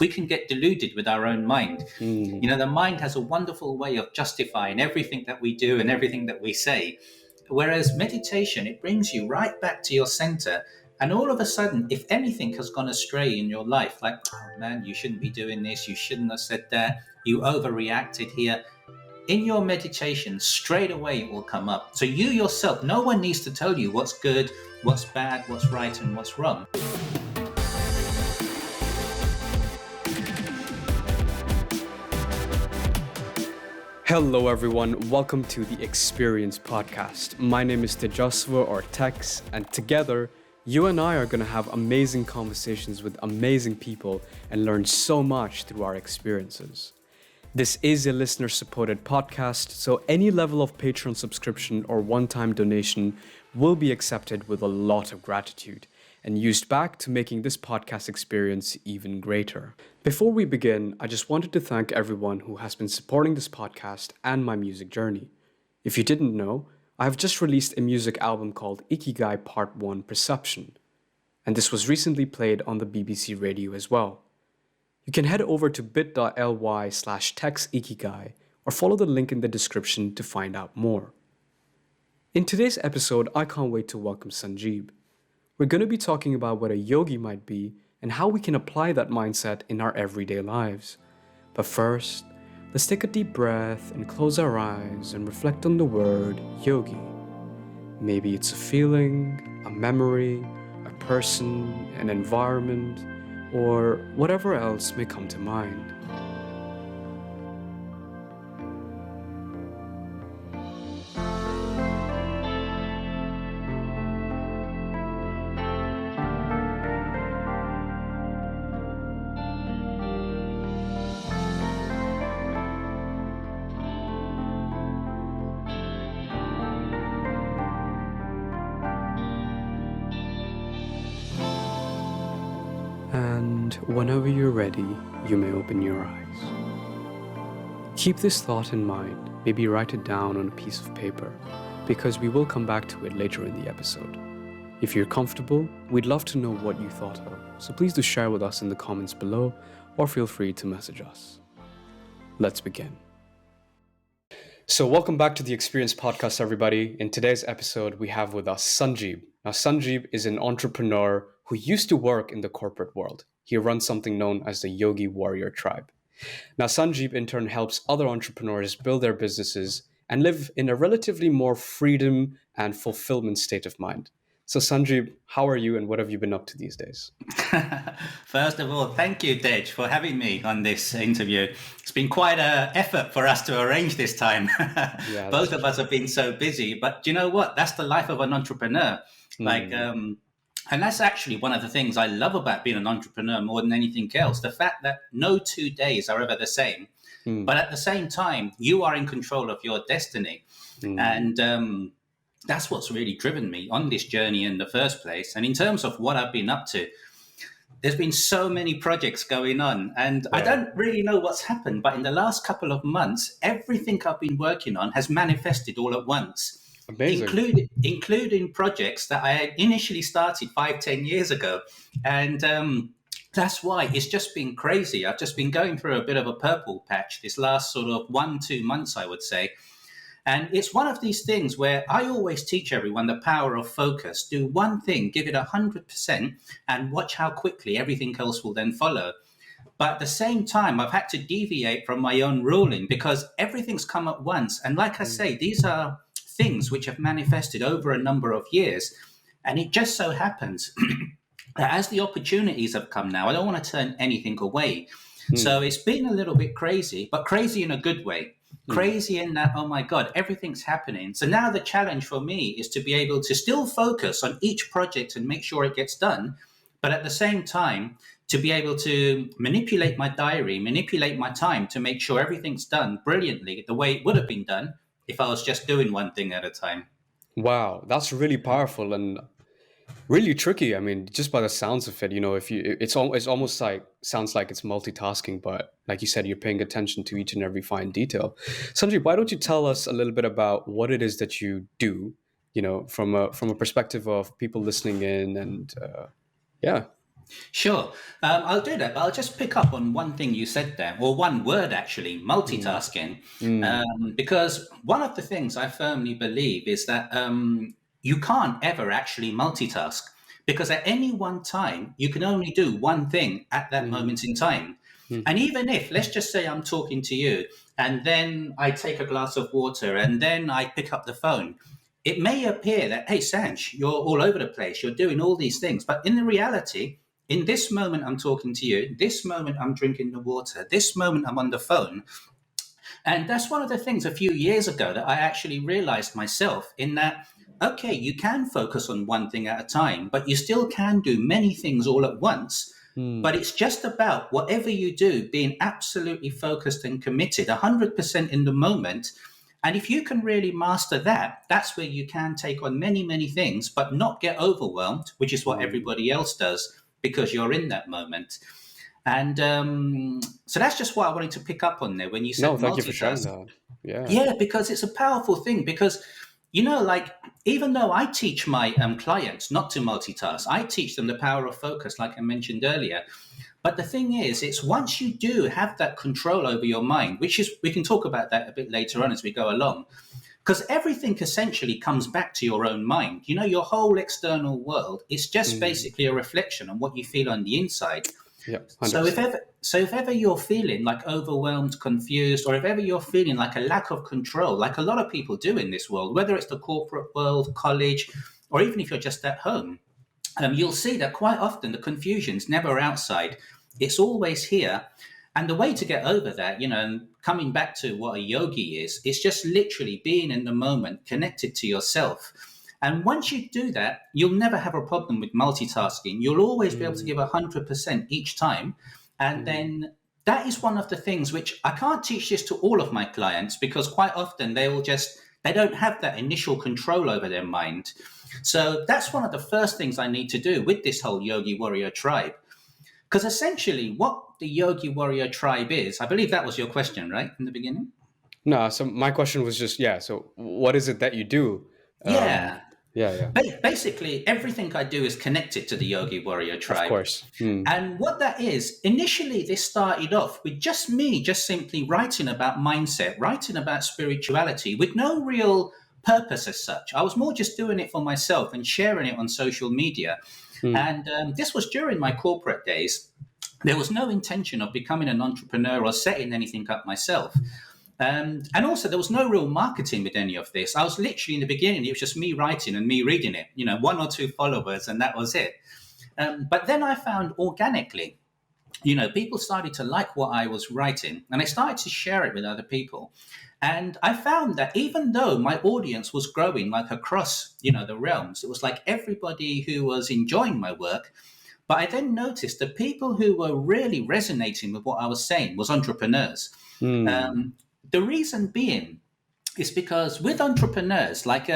We can get deluded with our own mind. Mm. The mind has a wonderful way of justifying everything that we do and everything that we say. Whereas meditation, it brings you right back to your center. And all of a sudden, if anything has gone astray in your life, like, oh man, you shouldn't be doing this, you shouldn't have said that, you overreacted here. In your meditation, straight away it will come up. So you yourself, no one needs to tell you what's good, what's bad, what's right, and what's wrong. Hello everyone, welcome to the Experience Podcast. My name is Tejasva or Tex, and together, you and I are going to have amazing conversations with amazing people and learn so much through our experiences. This is a listener-supported podcast, so any level of Patreon subscription or one-time donation will be accepted with a lot of gratitude and used back to making this podcast experience even greater. Before we begin, I just wanted to thank everyone who has been supporting this podcast and my music journey. If you didn't know, I have just released a music album called Ikigai Part 1 Perception, and this was recently played on the BBC radio as well. You can head over to bit.ly/textikigai or follow the link in the description to find out more. In today's episode, I can't wait to welcome Sanjib. We're going to be talking about what a yogi might be and how we can apply that mindset in our everyday lives. But first, let's take a deep breath and close our eyes and reflect on the word yogi. Maybe it's a feeling, a memory, a person, an environment, or whatever else may come to mind. And whenever you're ready, you may open your eyes. Keep this thought in mind, maybe write it down on a piece of paper, because we will come back to it later in the episode. If you're comfortable, we'd love to know what you thought of, so please do share with us in the comments below, or feel free to message us. Let's begin. So welcome back to the Experience Podcast, everybody. In today's episode, we have with us Sanjib. Now, Sanjib is an entrepreneur who used to work in the corporate world. He runs something known as the Yogi Warrior Tribe. Now, Sanjib in turn helps other entrepreneurs build their businesses and live in a relatively more freedom and fulfillment state of mind. So Sanjib, how are you and what have you been up to these days? First of all, thank you, Tej, for having me on this interview. It's been quite an effort for us to arrange this time. Yeah, Both of us have been so busy, but you know what? That's the life of an entrepreneur. And that's actually one of the things I love about being an entrepreneur more than anything else. The fact that no 2 days are ever the same, but at the same time, you are in control of your destiny. And that's what's really driven me on this journey in the first place. And in terms of what I've been up to, there's been so many projects going on. And I don't really know what's happened, but in the last couple of months, everything I've been working on has manifested all at once. Amazing. Including projects that I initially started 5-10 years ago. And that's why it's just been crazy. I've just been going through a bit of a purple patch this last sort of 1-2 months, I would say. And it's one of these things where I always teach everyone the power of focus. Do one thing, give it 100%, and watch how quickly everything else will then follow. But at the same time, I've had to deviate from my own ruling because everything's come at once. And like I say, these are things which have manifested over a number of years. And it just so happens that as the opportunities have come now, I don't want to turn anything away. So it's been a little bit crazy, but crazy in a good way. Crazy in that, oh my God, everything's happening. So now the challenge for me is to be able to still focus on each project and make sure it gets done. But at the same time, to be able to manipulate my diary, manipulate my time to make sure everything's done brilliantly the way it would have been done if I was just doing one thing at a time. Wow, that's really powerful and really tricky. I mean, just by the sounds of it, it's almost like sounds like it's multitasking, but like you said, you're paying attention to each and every fine detail. Sanjay, why don't you tell us a little bit about what it is that you do, from a perspective of people listening in and yeah. Sure. I'll do that, but I'll just pick up on one thing you said there, or one word actually, Mm, multitasking. mm, Because one of the things I firmly believe is that you can't ever actually multitask, because at any one time, you can only do one thing at that mm, moment in time. And mhm, even if, let's just say I'm talking to you, and then I take a glass of water, and then I pick up the phone, it may appear that, hey, Sanj, you're all over the place, you're doing all these things. But in the reality, in this moment I'm talking to you, this moment I'm drinking the water, this moment I'm on the phone. And that's one of the things a few years ago that I actually realized myself, in that, okay, you can focus on one thing at a time, but you still can do many things all at once. But mm, it's just about whatever you do, being absolutely focused and committed, 100% in the moment. And if you can really master that, that's where you can take on many, many things, but not get overwhelmed, which is what mm. everybody else does, because you're in that moment. And so that's just what I wanted to pick up on there when you No, said thank you for multitask. sharing that. Yeah. Yeah, because it's a powerful thing. Because, like, even though I teach my clients not to multitask, I teach them the power of focus, like I mentioned earlier. But the thing is, it's once you do have that control over your mind, which is, we can talk about that a bit later on as we go along, because everything essentially comes back to your own mind. Your whole external world is just Mm, basically a reflection on what you feel on the inside. yeah, So if 100%. ever, so if ever you're feeling like overwhelmed, confused, or if ever you're feeling like a lack of control, like a lot of people do in this world, whether it's the corporate world, college, or even if you're just at home, you'll see that quite often the confusion's never outside; it's always here. And the way to get over that, and coming back to what a yogi is, it's just literally being in the moment, connected to yourself. And once you do that, you'll never have a problem with multitasking. You'll always be able to Mm, give 100% each time. And mm, then that is one of the things which I can't teach this to all of my clients, because quite often they don't have that initial control over their mind. So that's one of the first things I need to do with this whole Yogi Warrior tribe. Because essentially, what the Yogi Warrior tribe is, I believe that was your question, right, in the beginning? no, so my question was just, yeah, so what is it that you do? Um, Yeah. yeah, yeah, Basically, everything I do is connected to the Yogi Warrior of tribe. course. Mm, And what that is, initially, this started off with just me, just simply writing about mindset, writing about spirituality with no real purpose as such. I was more just doing it for myself and sharing it on social media. mm, And this was during my corporate days. There was no intention of becoming an entrepreneur or setting anything up myself. And also, there was no real marketing with any of this. I was literally, in the beginning, it was just me writing and me reading it, one or two followers, and that was it. But then I found organically, people started to like what I was writing, and I started to share it with other people. And I found that even though my audience was growing like across, the realms, it was like everybody who was enjoying my work. But I then noticed the people who were really resonating with what I was saying was entrepreneurs. mm, Um, the reason being is because with entrepreneurs, like,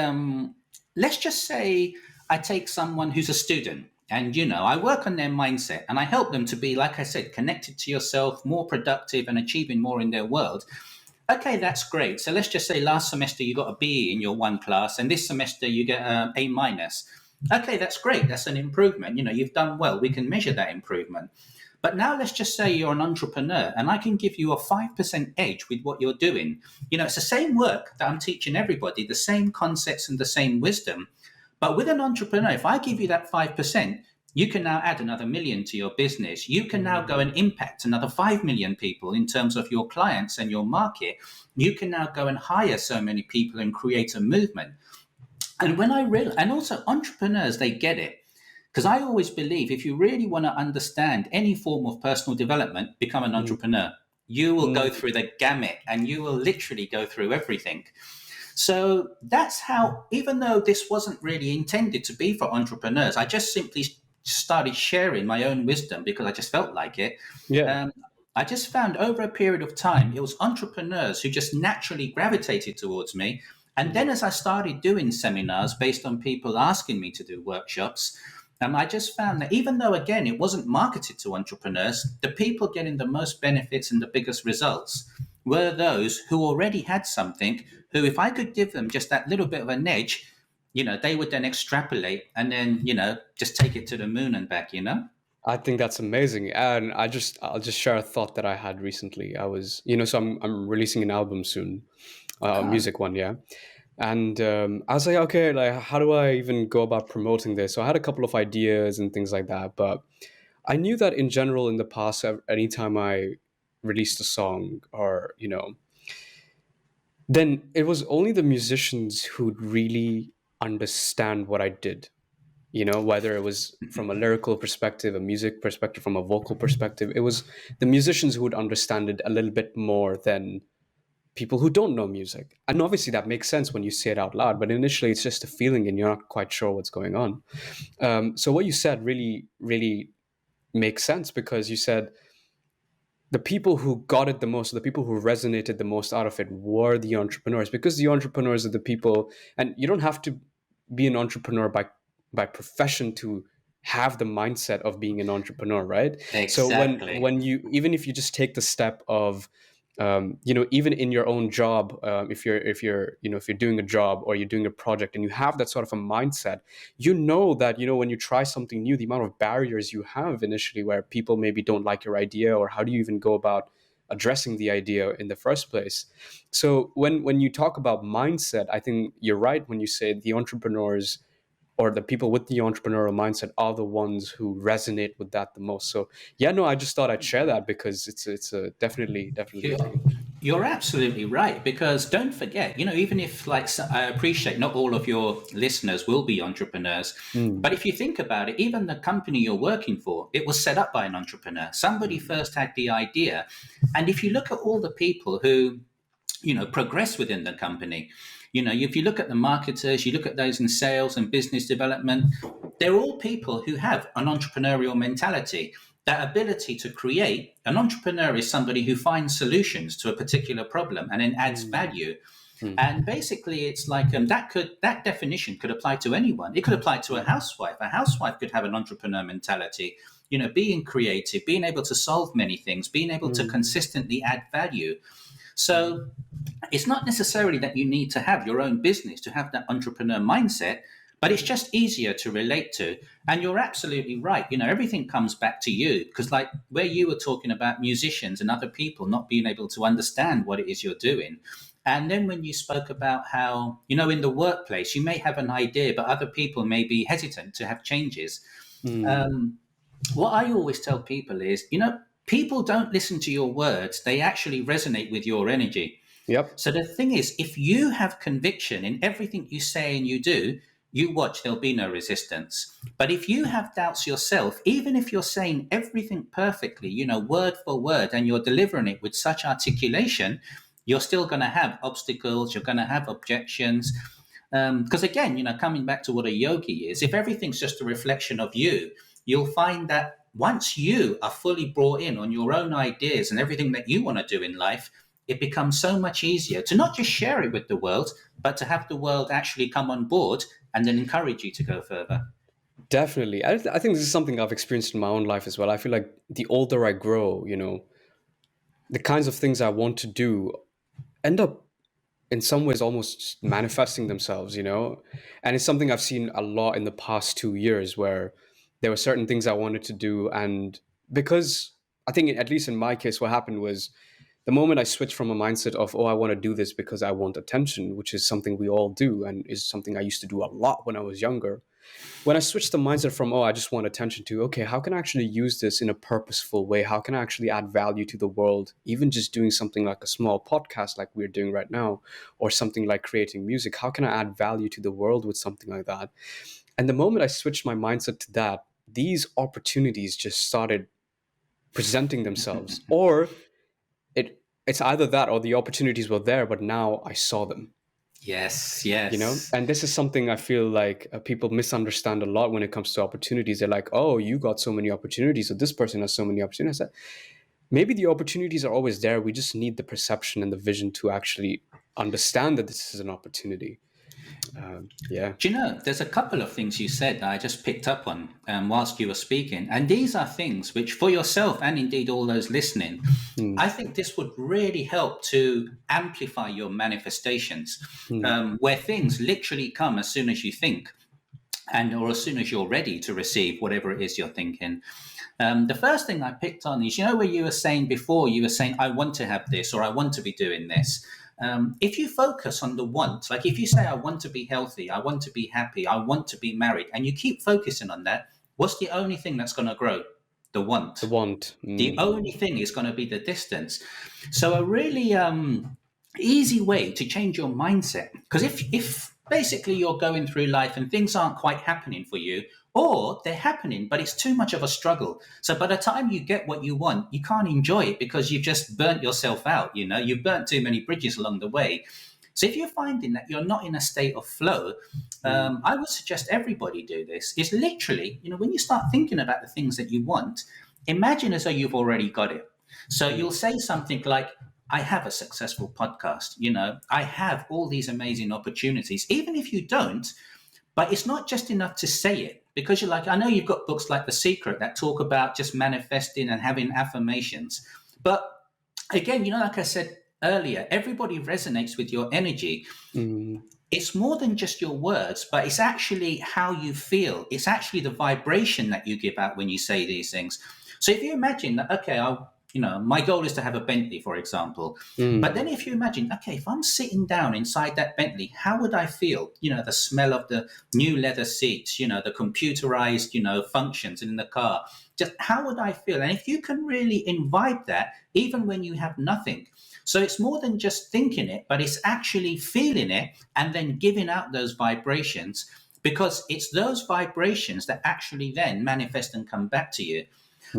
let's just say I take someone who's a student, and, I work on their mindset and I help them to be, like I said, connected to yourself, more productive and achieving more in their world. Okay, that's great. So let's just say last semester you got a B in your one class, and this semester you get an A minus. Okay, that's great. That's an improvement. You've done well. We can measure that improvement. But now let's just say you're an entrepreneur and I can give you a 5% edge with what you're doing. It's the same work that I'm teaching everybody, the same concepts and the same wisdom. But with an entrepreneur, if I give you that 5%, you can now add another million to your business. You can now go mm, and impact another 5 million people in terms of your clients and your market. You can now go and hire so many people and create a movement. And when I real and also entrepreneurs, they get it. Because I always believe if you really want to understand any form of personal development, become an mm, entrepreneur. You will go mm, through the gamut and you will literally go through everything. So that's how, even though this wasn't really intended to be for entrepreneurs, I just simply started sharing my own wisdom because I just felt like it. yeah. Um, I just found over a period of time, it was entrepreneurs who just naturally gravitated towards me. And Mm, then as I started doing seminars based on people asking me to do workshops, I just found that even though, again, it wasn't marketed to entrepreneurs, the people getting the most benefits and the biggest results were those who already had something, who, if I could give them just that little bit of an edge, they would then extrapolate and then, just take it to the moon and back. I think that's amazing. And I'll just share a thought that I had recently. I was, so I'm releasing an album soon, Ah, music one, yeah. And I was like, okay, like how do I even go about promoting this? So I had a couple of ideas and things like that, but I knew that in general in the past, anytime I released a song or, then it was only the musicians who'd really understand what I did, whether it was from a lyrical perspective, a music perspective, from a vocal perspective. It was the musicians who would understand it a little bit more than people who don't know music. And obviously that makes sense when you say it out loud, but initially it's just a feeling and you're not quite sure what's going on. So what you said really, really makes sense, because you said the people who got it the most, the people who resonated the most out of it were the entrepreneurs, because the entrepreneurs are the people, and you don't have to be an entrepreneur by profession to have the mindset of being an entrepreneur, right? So exactly. when you, even if you just take the step of even in your own job, if you're doing a job or you're doing a project and you have that sort of a mindset, that when you try something new, the amount of barriers you have initially, where people maybe don't like your idea, or how do you even go about addressing the idea in the first place. So when you talk about mindset, I think you're right when you say the entrepreneurs or the people with the entrepreneurial mindset are the ones who resonate with that the most. So yeah, no, I just thought I'd share that because it's a definitely a You're, thing. you're absolutely right, because don't forget, even if, like, I appreciate not all of your listeners will be entrepreneurs, Mm, but if you think about it, even the company you're working for, it was set up by an entrepreneur. Somebody mm, first had the idea. And if you look at all the people who, progress within the company, if you look at the marketers, you look at those in sales and business development, they're all people who have an entrepreneurial mentality, that ability to create. An entrepreneur is somebody who finds solutions to a particular problem and then adds mm, value. mm, And basically, it's like, that definition could apply to anyone. It could apply to a mm, housewife. A housewife could have an entrepreneur mentality, being creative, being able to solve many things, being able to mm, consistently add value. So it's not necessarily that you need to have your own business to have that entrepreneur mindset, but it's just easier to relate to. And you're absolutely right. Everything comes back to you, because, like, where you were talking about musicians and other people not being able to understand what it is you're doing. And then when you spoke about how, in the workplace, you may have an idea, but other people may be hesitant to have changes. mm. Um, what I always tell people is, people don't listen to your words, they actually resonate with your energy. Yep. So the thing is, if you have conviction in everything you say and you do, you watch, there'll be no resistance. But if you have doubts yourself, even if you're saying everything perfectly, word for word, and you're delivering it with such articulation, you're still going to have obstacles, you're going to have objections. Because again, coming back to what a yogi is, if everything's just a reflection of you, you'll find that once you are fully brought in on your own ideas and everything that you want to do in life, it becomes so much easier to not just share it with the world, but to have the world actually come on board and then encourage you to go further. Definitely. I think this is something I've experienced in my own life as well. I feel like the older I grow, the kinds of things I want to do end up in some ways almost manifesting themselves, And it's something I've seen a lot in the past 2 years, where there were certain things I wanted to do. And because I think, at least in my case, what happened was the moment I switched from a mindset of, oh, I want to do this because I want attention, which is something we all do and is something I used to do a lot when I was younger. When I switched the mindset from, oh, I just want attention, to, okay, how can I actually use this in a purposeful way? How can I actually add value to the world? Even just doing something like a small podcast like we're doing right now, or something like creating music. How can I add value to the world with something like that? And the moment I switched my mindset to that, these opportunities just started presenting themselves. Or it's either that or the opportunities were there, but now I saw them. Yes, yes. And this is something I feel like people misunderstand a lot when it comes to opportunities. They're like, oh, you got so many opportunities, or this person has so many opportunities. Maybe the opportunities are always there. We just need the perception and the vision to actually understand that this is an opportunity. Yeah. Do you know, there's a couple of things you said that I just picked up on whilst you were speaking. And these are things which, for yourself and indeed all those listening, Mm, I think this would really help to amplify your manifestations, mm, where things literally come as soon as you think. and or as soon as you're ready to receive whatever it is you're thinking. The first thing I picked on is, where you were saying before, you were saying, I want to have this, or I want to be doing this. If you focus on the want, like if you say, I want to be healthy, I want to be happy, I want to be married, and you keep focusing on that, what's the only thing that's going to grow? The want. The want. The only thing is going to be the distance. So a really easy way to change your mindset, because if basically you're going through life and things aren't quite happening for you, or they're happening, but it's too much of a struggle. So by the time you get what you want, you can't enjoy it because you've just burnt yourself out. You've burnt too many bridges along the way. So if you're finding that you're not in a state of flow, I would suggest everybody do this. It's literally, when you start thinking about the things that you want, imagine as though you've already got it. So you'll say something like, I have a successful podcast, I have all these amazing opportunities, even if you don't. But it's not just enough to say it, because you're like, I know you've got books like The Secret that talk about just manifesting and having affirmations. But again, like I said earlier, everybody resonates with your energy. It's more than just your words, but it's actually how you feel. It's actually the vibration that you give out when you say these things. So if you imagine that, okay, my goal is to have a Bentley, for example. But then if you imagine, okay, if I'm sitting down inside that Bentley, how would I feel? The smell of the new leather seats, the computerized, functions in the car. Just how would I feel? And if you can really imbibe that, even when you have nothing. So it's more than just thinking it, but it's actually feeling it and then giving out those vibrations, because it's those vibrations that actually then manifest and come back to you.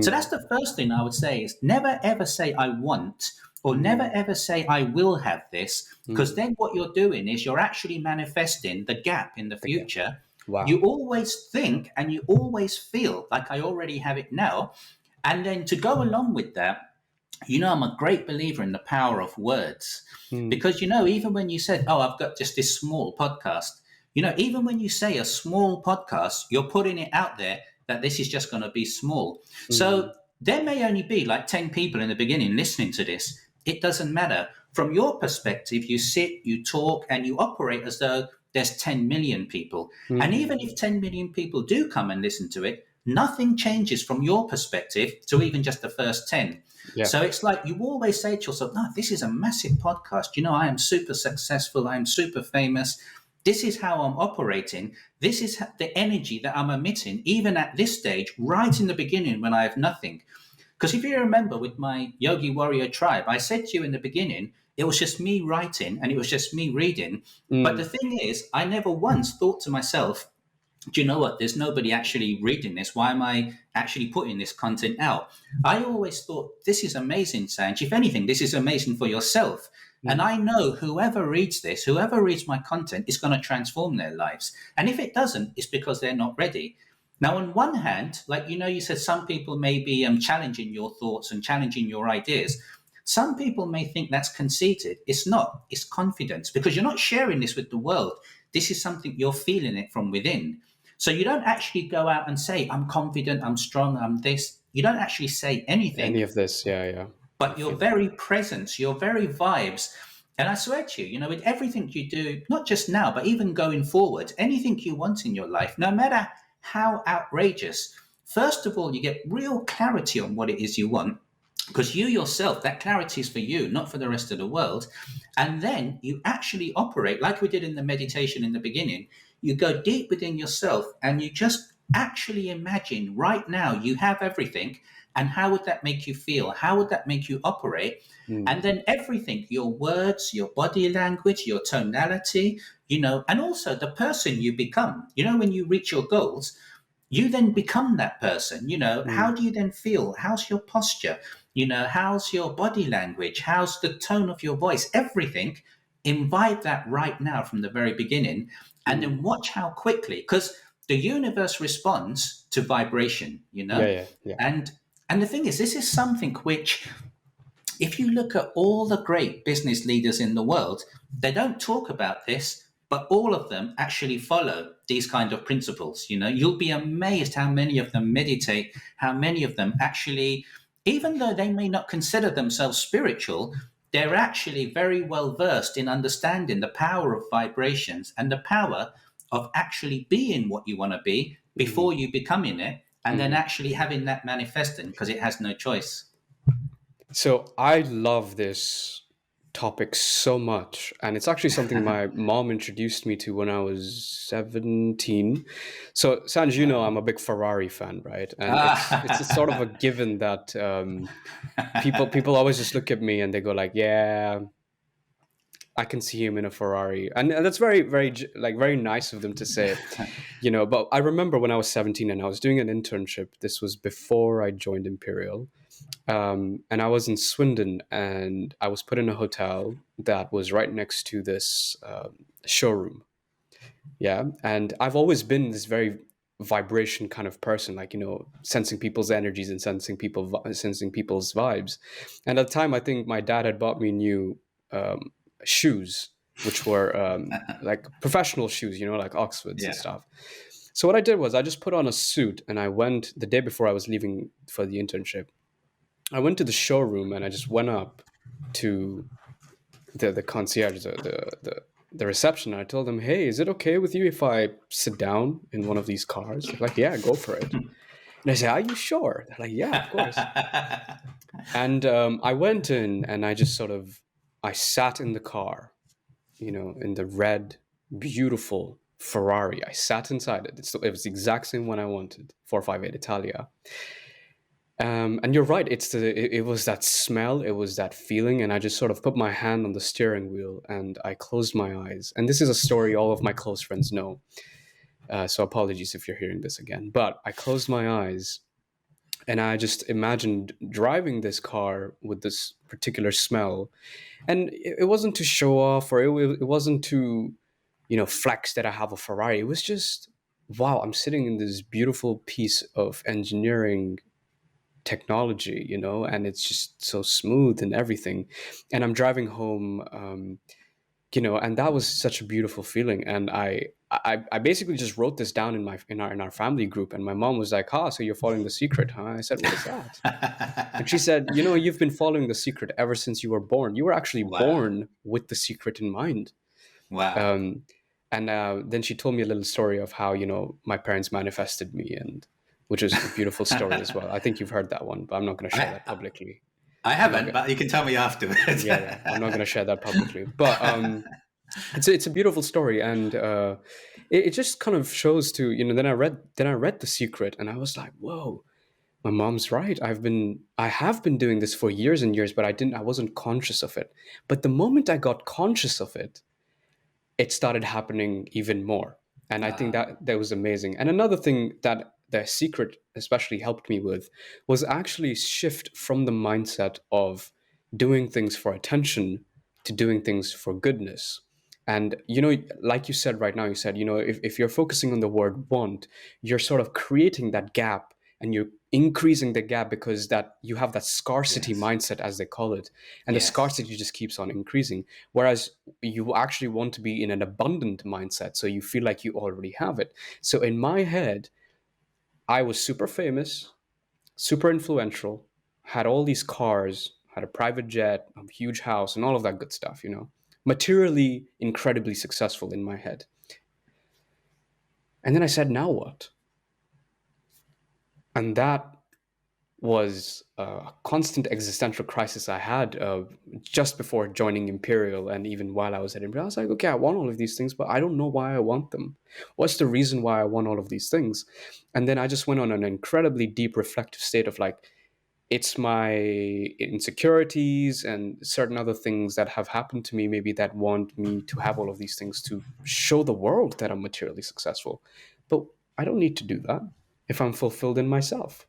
So that's the first thing I would say, is never ever say I want, or never ever say I will have this, because then what you're doing is you're actually manifesting the gap in the future. Wow. You always think and you always feel like I already have it now. And then to go along with that, I'm a great believer in the power of words, because, even when you said, oh, I've got just this small podcast, even when you say a small podcast, you're putting it out there that this is just going to be small. So there may only be like 10 people in the beginning listening to this. It doesn't matter. From your perspective, you sit, you talk, and you operate as though there's 10 million people. And even if 10 million people do come and listen to it, nothing changes from your perspective to even just the first 10. Yeah. So it's like you always say to yourself, no, this is a massive podcast. I am super successful. I am super famous. This is how I'm operating. This is the energy that I'm emitting, even at this stage, right in the beginning when I have nothing. Because if you remember with my Yogi Warrior tribe, I said to you in the beginning, it was just me writing and it was just me reading. But the thing is, I never once thought to myself, do you know what? There's nobody actually reading this. Why am I actually putting this content out? I always thought, this is amazing, Sanj. If anything, this is amazing for yourself. And I know whoever reads this, whoever reads my content, is going to transform their lives. And if it doesn't, it's because they're not ready. Now, on one hand, like, you said some people may be challenging your thoughts and challenging your ideas. Some people may think that's conceited. It's not. It's confidence, because you're not sharing this with the world. This is something you're feeling it from within. So you don't actually go out and say, I'm confident, I'm strong, I'm this. You don't actually say anything. Any of this, yeah. But your very presence, your very vibes. And I swear to you, with everything you do, not just now, but even going forward, anything you want in your life, no matter how outrageous, first of all, you get real clarity on what it is you want, because you yourself, that clarity is for you, not for the rest of the world. And then you actually operate like we did in the meditation in the beginning. You go deep within yourself and you just actually imagine right now you have everything. And how would that make you feel? How would that make you operate? And then everything, your words, your body language, your tonality, and also the person you become. When you reach your goals, you then become that person. How do you then feel? How's your posture? How's your body language? How's the tone of your voice? Everything. Imbibe that right now from the very beginning, and then watch how quickly, because the universe responds to vibration, Yeah. And the thing is, this is something which, if you look at all the great business leaders in the world, they don't talk about this, but all of them actually follow these kind of principles. You'll be amazed how many of them meditate, how many of them actually, even though they may not consider themselves spiritual, they're actually very well versed in understanding the power of vibrations and the power of actually being what you want to be before you becoming it, and then actually having that manifesting, because it has no choice. So I love this topic so much, and it's actually something my mom introduced me to when I was 17. So Sanj, you know I'm a big Ferrari fan, right? And it's a sort of a given that people always just look at me and they go like, yeah, I can see him in a Ferrari, and that's very nice of them to say, you know. But I remember when I was 17 and I was doing an internship. This was before I joined Imperial, and I was in Swindon, and I was put in a hotel that was right next to this showroom. Yeah, and I've always been this very vibration kind of person, like, you know, sensing people's energies and sensing people's vibes. And at the time, I think my dad had bought me new um, shoes, which were like professional shoes, you know, like Oxfords and Yeah. stuff. So what I did was I just put on a suit, and I went the day before I was leaving for the internship. I went to the showroom and I just went up to the concierge, the reception, and I told them, "Hey, is it okay with you if I sit down in one of these cars?" They're like, "Yeah, go for it." And I said, "Are you sure?" They're like, "Yeah, of course." And I went in and I sat in the car, you know, in the red, beautiful Ferrari. I sat inside it. It was the exact same one I wanted, 458 Italia. And you're right. It was that smell, it was that feeling, and I just sort of put my hand on the steering wheel and I closed my eyes. And this is a story all of my close friends know. So apologies if you're hearing this again. But I closed my eyes and I just imagined driving this car with this particular smell. And it wasn't to show off, or it wasn't to, you know, flex that I have a Ferrari. It was just, wow, I'm sitting in this beautiful piece of engineering technology, you know, and it's just so smooth and everything. And I'm driving home, you know, and that was such a beautiful feeling. And I basically just wrote this down in our family group, and my mom was like, "Ah, so you're following the secret, huh?" I said, "What is that?" And she said, "You know, you've been following the secret ever since you were born. You were actually Wow. born with the secret in mind." Wow. Um, and Then she told me a little story of how, you know, my parents manifested me, and which is a beautiful story as well. I think you've heard that one, but I'm not going to share that I, publicly. I I'm not haven't, gonna, but you can tell me afterwards. yeah. I'm not going to share that publicly. But it's a beautiful story, and it just kind of shows to, you know. Then I read The Secret, and I was like, whoa, my mom's right. I have been doing this for years and years, but I wasn't conscious of it. But the moment I got conscious of it, it started happening even more. And I think that was amazing. And another thing that The Secret especially helped me with was actually shift from the mindset of doing things for attention to doing things for goodness. And, you know, like you said right now, you said, you know, if you're focusing on the word want, you're sort of creating that gap, and you're increasing the gap because that you have that scarcity Yes. mindset, as they call it. And the Yes. scarcity just keeps on increasing. Whereas you actually want to be in an abundant mindset, so you feel like you already have it. So in my head, I was super famous, super influential, had all these cars, had a private jet, a huge house, and all of that good stuff, you know, materially incredibly successful in my head. And then I said, now what? And that was a constant existential crisis I had just before joining Imperial, and even while I was at Imperial. I was like, okay, I want all of these things, but I don't know why I want them. What's the reason why I want all of these things? And then I just went on an incredibly deep reflective state of like, it's my insecurities and certain other things that have happened to me, maybe, that want me to have all of these things to show the world that I'm materially successful. But I don't need to do that if I'm fulfilled in myself.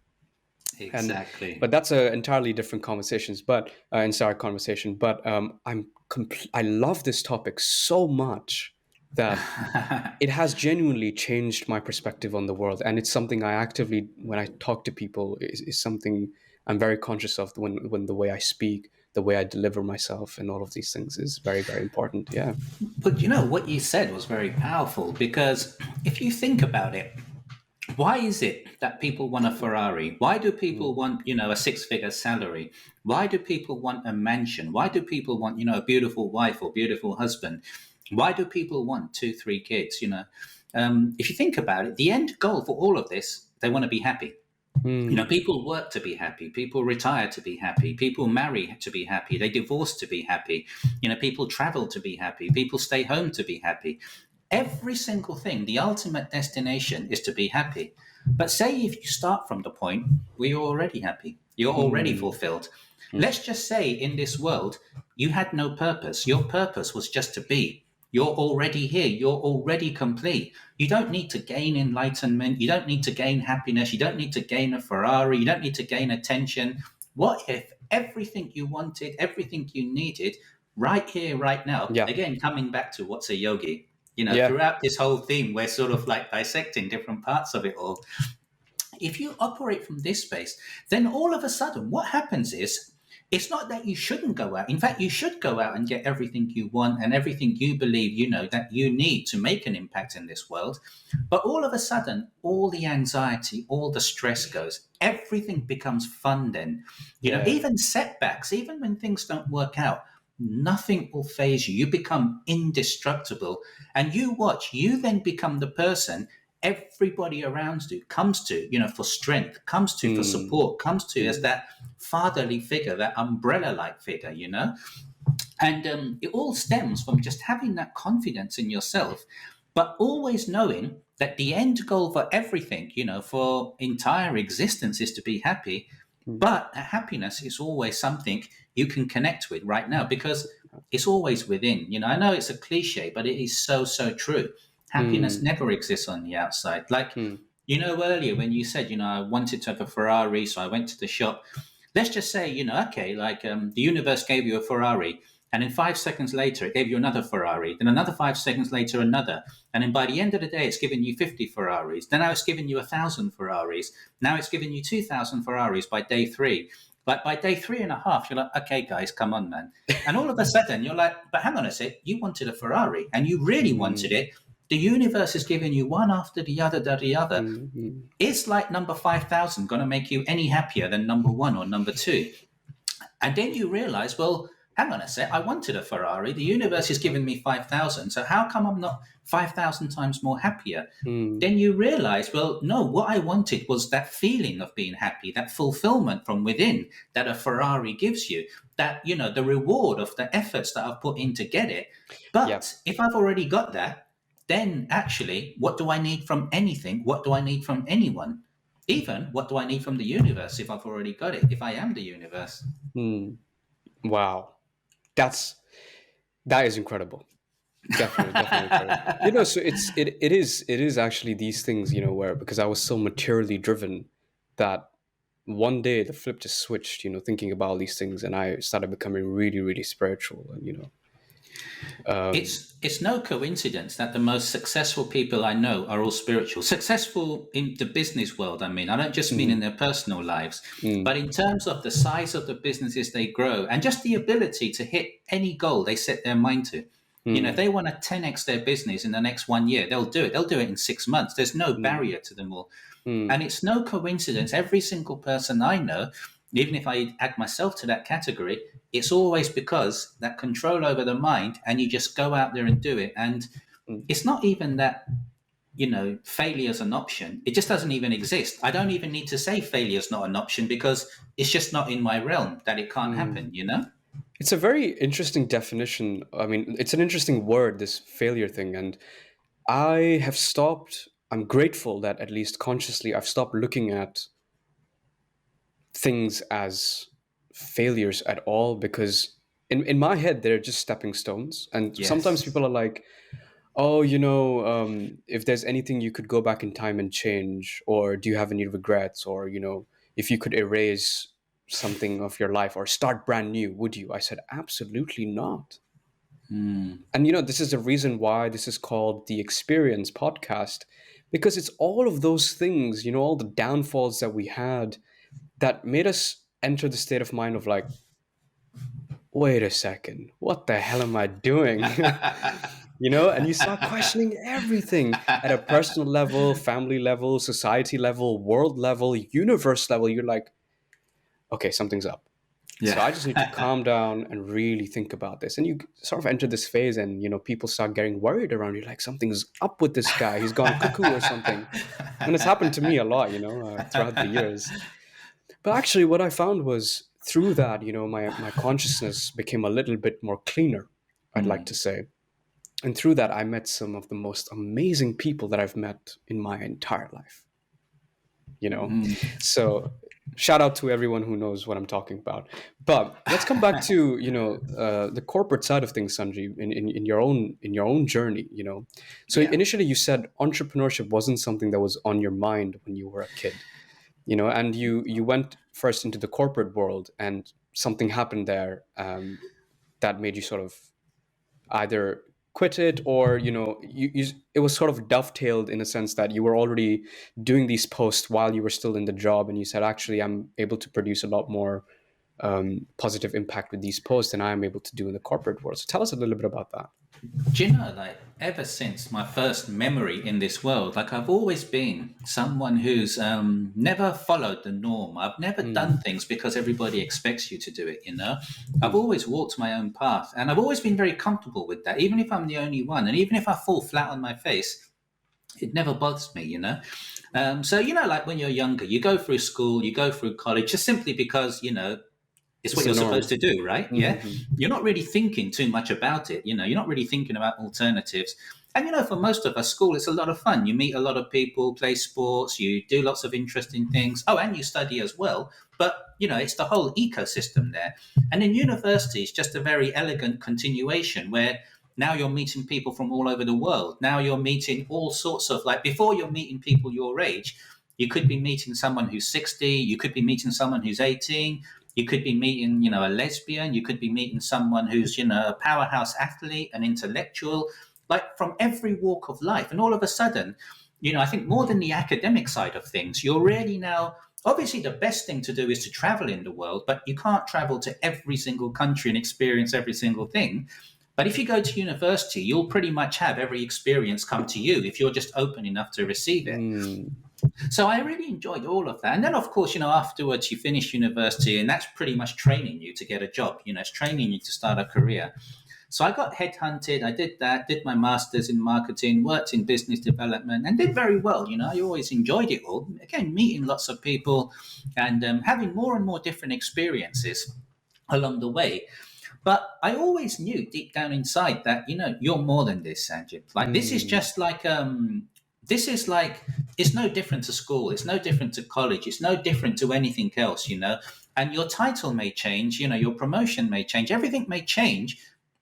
And Exactly. but that's a entirely different conversations, but entire conversation. But I love this topic so much that it has genuinely changed my perspective on the world, and it's something I actively, when I talk to people, is something I'm very conscious of, when the way I speak, the way I deliver myself, and all of these things is very, very important. Yeah. But you know, what you said was very powerful, because if you think about it, why is it that people want a Ferrari? Why do people Mm. want, you know, a six-figure salary? Why do people want a mansion? Why do people want, you know, a beautiful wife or beautiful husband? Why do people want 2, 3 kids? If you think about it, the end goal for all of this, they want to be happy. People work to be happy. People retire to be happy. People marry to be happy. They divorce to be happy. People travel to be happy. People stay home to be happy. Every single thing, the ultimate destination is to be happy. But say if you start from the point where you're already happy, you're already fulfilled. Let's just say in this world, you had no purpose. Your purpose was just to be. You're already here. You're already complete. You don't need to gain enlightenment. You don't need to gain happiness. You don't need to gain a Ferrari. You don't need to gain attention. What if everything you wanted, everything you needed, right here, right now, again, coming back to what's a yogi, throughout this whole theme, we're sort of like dissecting different parts of it all. If you operate from this space, then all of a sudden what happens is, it's not that you shouldn't go out. In fact, you should go out and get everything you want and everything you believe, that you need to make an impact in this world. But all of a sudden, all the anxiety, all the stress goes. Everything becomes fun then. Even setbacks, even when things don't work out, nothing will faze you. You become indestructible. And you watch, you then become the person everybody around you comes to, for strength, comes to for support, comes to as that fatherly figure, that umbrella-like figure, And it all stems from just having that confidence in yourself, but always knowing that the end goal for everything, for entire existence is to be happy. But happiness is always something you can connect with right now because it's always within. I know it's a cliche, but it is so, so true. Happiness never exists on the outside. Like, earlier when you said, I wanted to have a Ferrari, so I went to the shop. Let's just say, the universe gave you a Ferrari, and then 5 seconds later, it gave you another Ferrari. Then another 5 seconds later, another. And then by the end of the day, it's given you 50 Ferraris. Then now it's given you 1,000 Ferraris. Now it's given you 2,000 Ferraris by day 3. But by day 3.5, you're like, okay, guys, come on, man. And all of a sudden, you're like, but hang on a sec, you wanted a Ferrari, and you really wanted it. The universe is giving you one after the other, It's like number 5,000 going to make you any happier than number 1 or number 2? And then you realize, well, hang on a sec, I wanted a Ferrari. The universe is giving me 5,000. So how come I'm not 5,000 times more happier? Then you realize, well, no, what I wanted was that feeling of being happy, that fulfillment from within that a Ferrari gives you, that, the reward of the efforts that I've put in to get it. But if I've already got that, then actually, what do I need from anything? What do I need from anyone? Even what do I need from the universe if I've already got it, if I am the universe? Wow. That is incredible. Definitely incredible. So it is actually these things, where, because I was so materially driven that one day the flip just switched, thinking about all these things, and I started becoming really, really spiritual, and it's no coincidence that the most successful people I know are all spiritual. Successful in the business world, I mean. I don't just mean in their personal lives, but in terms of the size of the businesses they grow and just the ability to hit any goal they set their mind to. If they want to 10x their business in the next 1 year, they'll do it. They'll do it in 6 months. There's no barrier to them all. And it's no coincidence. Every single person I know, even if I add myself to that category, it's always because that control over the mind, and you just go out there and do it. And it's not even that, failure is an option. It just doesn't even exist. I don't even need to say failure is not an option because it's just not in my realm that it can't happen, It's a very interesting definition. I mean, it's an interesting word, this failure thing. And I'm grateful that at least consciously I've stopped looking at things as failures at all, because in my head they're just stepping stones. And sometimes people are like, oh, if there's anything you could go back in time and change, or do you have any regrets, or if you could erase something of your life or start brand new, would you? I said, absolutely not. And this is the reason why this is called the Experience Podcast, because it's all of those things, all the downfalls that we had that made us enter the state of mind of like, wait a second, what the hell am I doing? And you start questioning everything at a personal level, family level, society level, world level, universe level. You're like, okay, something's up. So Yeah. I just need to calm down and really think about this. And you sort of enter this phase, and people start getting worried around you, like something's up with this guy. He's gone cuckoo or something. And it's happened to me a lot, throughout the years. But actually, what I found was through that, my consciousness became a little bit more cleaner, I'd like to say. And through that, I met some of the most amazing people that I've met in my entire life. So shout out to everyone who knows what I'm talking about. But let's come back to the corporate side of things, Sanjeev, in your own journey. So Yeah. initially you said entrepreneurship wasn't something that was on your mind when you were a kid, and you went first into the corporate world, and something happened there, that made you sort of either quit it, or it was sort of dovetailed in a sense that you were already doing these posts while you were still in the job, and you said, actually, I'm able to produce a lot more positive impact with these posts than I'm able to do in the corporate world. So tell us a little bit about that. Do you know, like, ever since my first memory in this world, like, I've always been someone who's never followed the norm. I've never done things because everybody expects you to do it. I've always walked my own path, and I've always been very comfortable with that, even if I'm the only one. And even if I fall flat on my face, it never bothers me. So, like, when you're younger, you go through school, you go through college, just simply because, it's It's what the you're norm. supposed to do, right? Yeah. Mm-hmm. You're not really thinking too much about it. You're not really thinking about alternatives. And, for most of us, school, it's a lot of fun. You meet a lot of people, play sports, you do lots of interesting things. Oh, and you study as well. But, it's the whole ecosystem there. And in university, it's just a very elegant continuation where now you're meeting people from all over the world. Now you're meeting all sorts of, like, before you're meeting people your age, you could be meeting someone who's 60, you could be meeting someone who's 18, you could be meeting, a lesbian. You could be meeting someone who's, a powerhouse athlete, an intellectual, like, from every walk of life. And all of a sudden, I think more than the academic side of things, you're really now, obviously the best thing to do is to travel in the world, but you can't travel to every single country and experience every single thing. But if you go to university, you'll pretty much have every experience come to you if you're just open enough to receive it. Mm. So I really enjoyed all of that. And then, of course, afterwards you finish university, and that's pretty much training you to get a job. It's training you to start a career. So I got headhunted. I did that, did my master's in marketing, worked in business development, and did very well. I always enjoyed it all. Again, meeting lots of people and having more and more different experiences along the way. But I always knew deep down inside that, you're more than this, Sanjib. Like, this is just like, it's no different to school. It's no different to college. It's no different to anything else, And your title may change, your promotion may change, everything may change.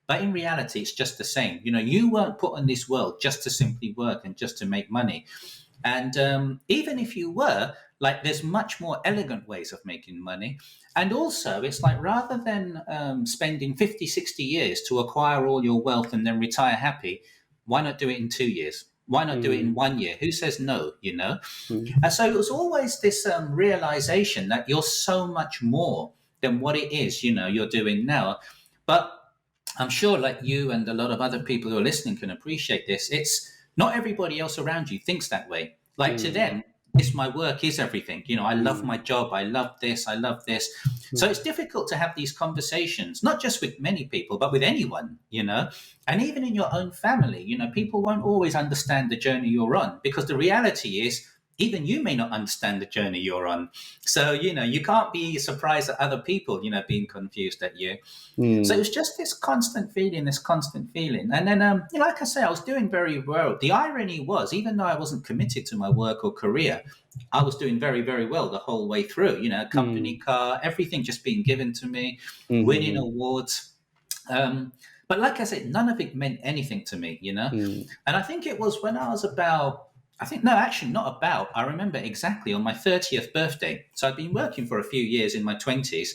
But in reality, it's just the same. You weren't put on this world just to simply work and just to make money. And even if you were, like, there's much more elegant ways of making money. And also, it's like, rather than spending 50, 60 years to acquire all your wealth and then retire happy, why not do it in 2 years? Why not do it in 1 year? Who says no, And so it was always this realization that you're so much more than what it is, you're doing now. But I'm sure, like, you and a lot of other people who are listening can appreciate this. It's not everybody else around you thinks that way. Like, to them, it's my work is everything. I love my job. I love this. I love this. So it's difficult to have these conversations, not just with many people, but with anyone, and even in your own family, people won't always understand the journey you're on, because the reality is, even you may not understand the journey you're on. So, you can't be surprised at other people, being confused at you. So it was just this constant feeling. And then, like I say, I was doing very well. The irony was, even though I wasn't committed to my work or career, I was doing very, very well the whole way through, company car, everything just being given to me, winning awards. But like I said, none of it meant anything to me, And I think it was when I was I remember exactly on my 30th birthday. So I'd been working for a few years in my 20s,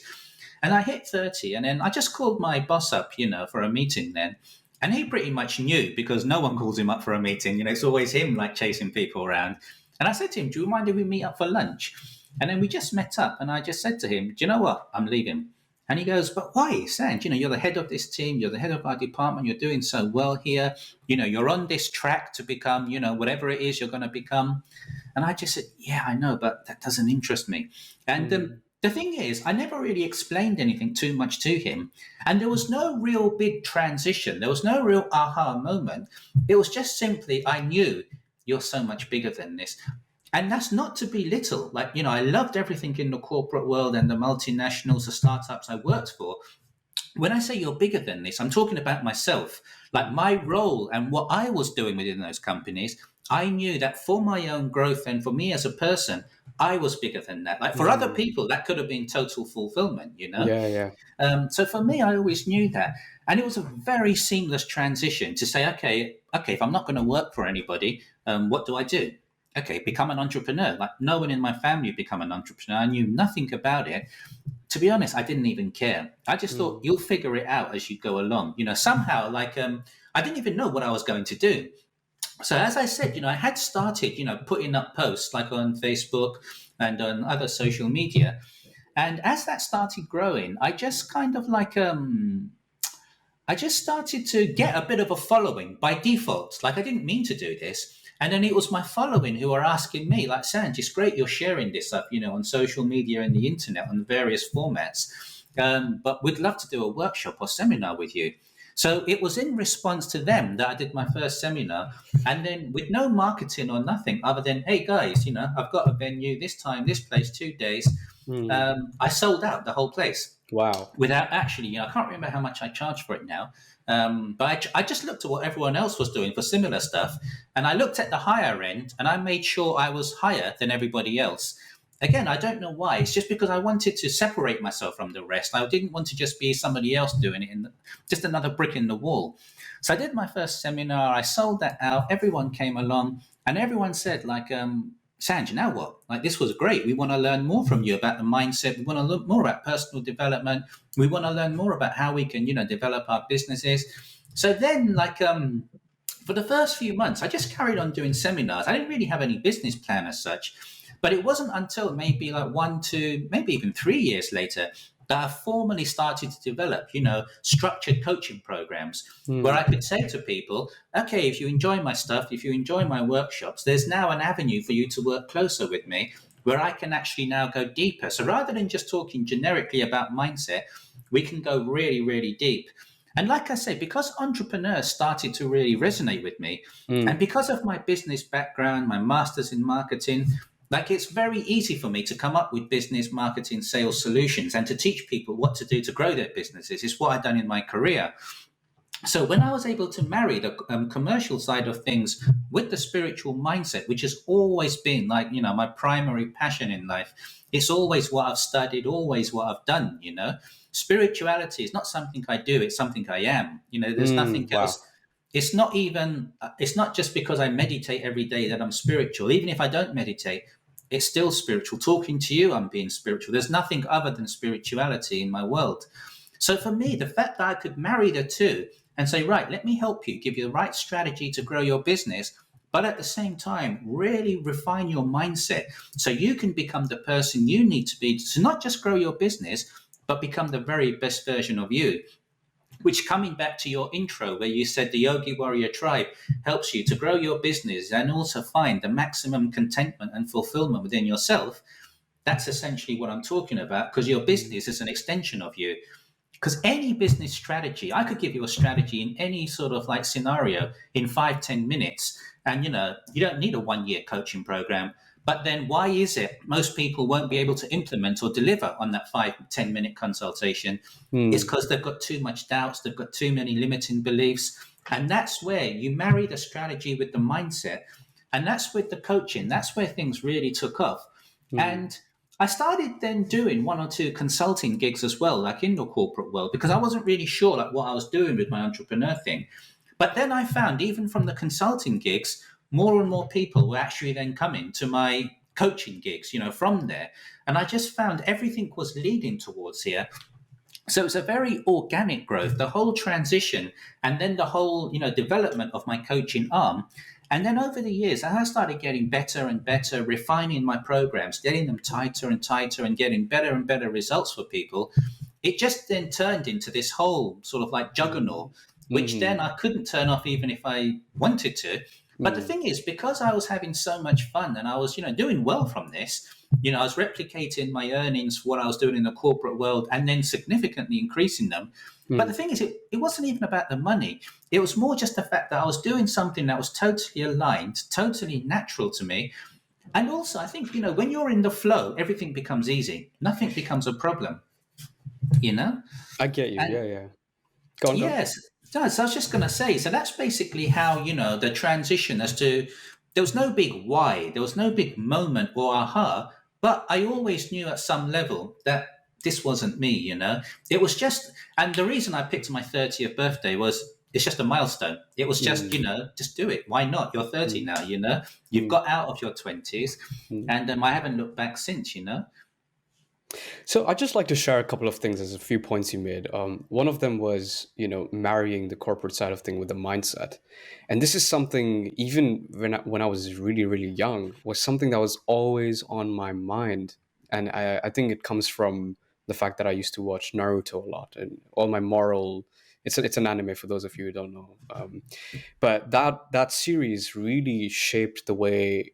and I hit 30, and then I just called my boss up, for a meeting then. And he pretty much knew, because no one calls him up for a meeting. It's always him, like, chasing people around. And I said to him, do you mind if we meet up for lunch? And then we just met up, and I just said to him, do you know what? I'm leaving. And he goes, but why, Sanj? You're the head of this team. You're the head of our department. You're doing so well here. You're on this track to become, whatever it is you're going to become. And I just said, yeah, I know, but that doesn't interest me. And the thing is, I never really explained anything too much to him. And there was no real big transition. There was no real aha moment. It was just simply, I knew you're so much bigger than this. And that's not to belittle. Like, I loved everything in the corporate world and the multinationals, the startups I worked for. When I say you're bigger than this, I'm talking about myself, like my role and what I was doing within those companies. I knew that for my own growth and for me as a person, I was bigger than that. Like for other people, that could have been total fulfillment. Yeah, yeah. So for me, I always knew that. And it was a very seamless transition to say, okay, if I'm not going to work for anybody, what do I do? Okay, become an entrepreneur. Like no one in my family become an entrepreneur. I knew nothing about it. To be honest, I didn't even care. I just thought you'll figure it out as you go along. Somehow, like I didn't even know what I was going to do. So as I said, I had started, putting up posts like on Facebook and on other social media. And as that started growing, I just kind of like I just started to get a bit of a following by default. Like I didn't mean to do this. And then it was my following who are asking me, like, Sanj, it's great you're sharing this up, on social media and the internet on various formats. But we'd love to do a workshop or seminar with you. So it was in response to them that I did my first seminar. And then with no marketing or nothing other than, hey, guys, I've got a venue this time, this place, 2 days. I sold out the whole place. Wow. Without actually, I can't remember how much I charged for it now. But I just looked at what everyone else was doing for similar stuff. And I looked at the higher end and I made sure I was higher than everybody else. Again, I don't know why. It's just because I wanted to separate myself from the rest. I didn't want to just be somebody else doing it, just another brick in the wall. So I did my first seminar. I sold that out. Everyone came along and everyone said, like, Sanj, now what? Like, this was great. We want to learn more from you about the mindset. We want to learn more about personal development. We want to learn more about how we can, develop our businesses. So then, like, for the first few months, I just carried on doing seminars. I didn't really have any business plan as such. But it wasn't until maybe like 1, 2, maybe even 3 years later that I formally started to develop, structured coaching programs where I could say to people, okay, if you enjoy my stuff, if you enjoy my workshops, there's now an avenue for you to work closer with me where I can actually now go deeper. So rather than just talking generically about mindset, we can go really, really deep. And like I say, because entrepreneurs started to really resonate with me, and because of my business background, my master's in marketing, like it's very easy for me to come up with business, marketing, sales solutions and to teach people what to do to grow their businesses. It's what I've done in my career. So when I was able to marry the commercial side of things with the spiritual mindset, which has always been like, my primary passion in life, it's always what I've studied, always what I've done, Spirituality is not something I do, it's something I am. There's nothing else. It's not just because I meditate every day that I'm spiritual. Even if I don't meditate, it's still spiritual. Talking to you, I'm being spiritual. There's nothing other than spirituality in my world. So for me, the fact that I could marry the two and say, right, let me help you, give you the right strategy to grow your business, but at the same time, really refine your mindset so you can become the person you need to be to not just grow your business, but become the very best version of you. Which, coming back to your intro where you said the Yogi Warrior Tribe helps you to grow your business and also find the maximum contentment and fulfillment within yourself, that's essentially what I'm talking about, because your business is an extension of you. Because any business strategy, I could give you a strategy in any sort of like scenario in 5-10 minutes. And, you don't need a 1-year coaching program. But then why is it most people won't be able to implement or deliver on that 5-10 minute consultation? It's because they've got too much doubts. They've got too many limiting beliefs. And that's where you marry the strategy with the mindset. And that's with the coaching. That's where things really took off. And I started then doing 1 or 2 consulting gigs as well, like in the corporate world, because I wasn't really sure like what I was doing with my entrepreneur thing. But then I found even from the consulting gigs, more and more people were actually then coming to my coaching gigs, from there. And I just found everything was leading towards here. So it's a very organic growth, the whole transition, and then the whole, development of my coaching arm. And then over the years, as I started getting better and better, refining my programs, getting them tighter and tighter and getting better and better results for people, it just then turned into this whole sort of like juggernaut, which then I couldn't turn off even if I wanted to. But the Mm. thing is, because I was having so much fun and I was, doing well from this, I was replicating my earnings, what I was doing in the corporate world, and then significantly increasing them. But the Mm. thing is, it wasn't even about the money. It was more just the fact that I was doing something that was totally aligned, totally natural to me. And also, I think, when you're in the flow, everything becomes easy. Nothing becomes a problem, you know? I get you. And Yeah, yeah. Go on, go on. yes, no, so I was just going to say, so that's basically how, the transition as to, there was no big why, there was no big moment or aha, but I always knew at some level that this wasn't me, It was just, and the reason I picked my 30th birthday was, it's just a milestone. It was just, Mm. just do it. Why not? You're 30 Mm. now, You've Mm. got out of your 20s, Mm. and I haven't looked back since. So I'd just like to share a couple of things as a few points you made. One of them was, marrying the corporate side of thing with the mindset. And this is something, even when I was really, really young, was something that was always on my mind. And I think it comes from the fact that I used to watch Naruto a lot and all my moral. It's an anime for those of you who don't know. But that series really shaped the way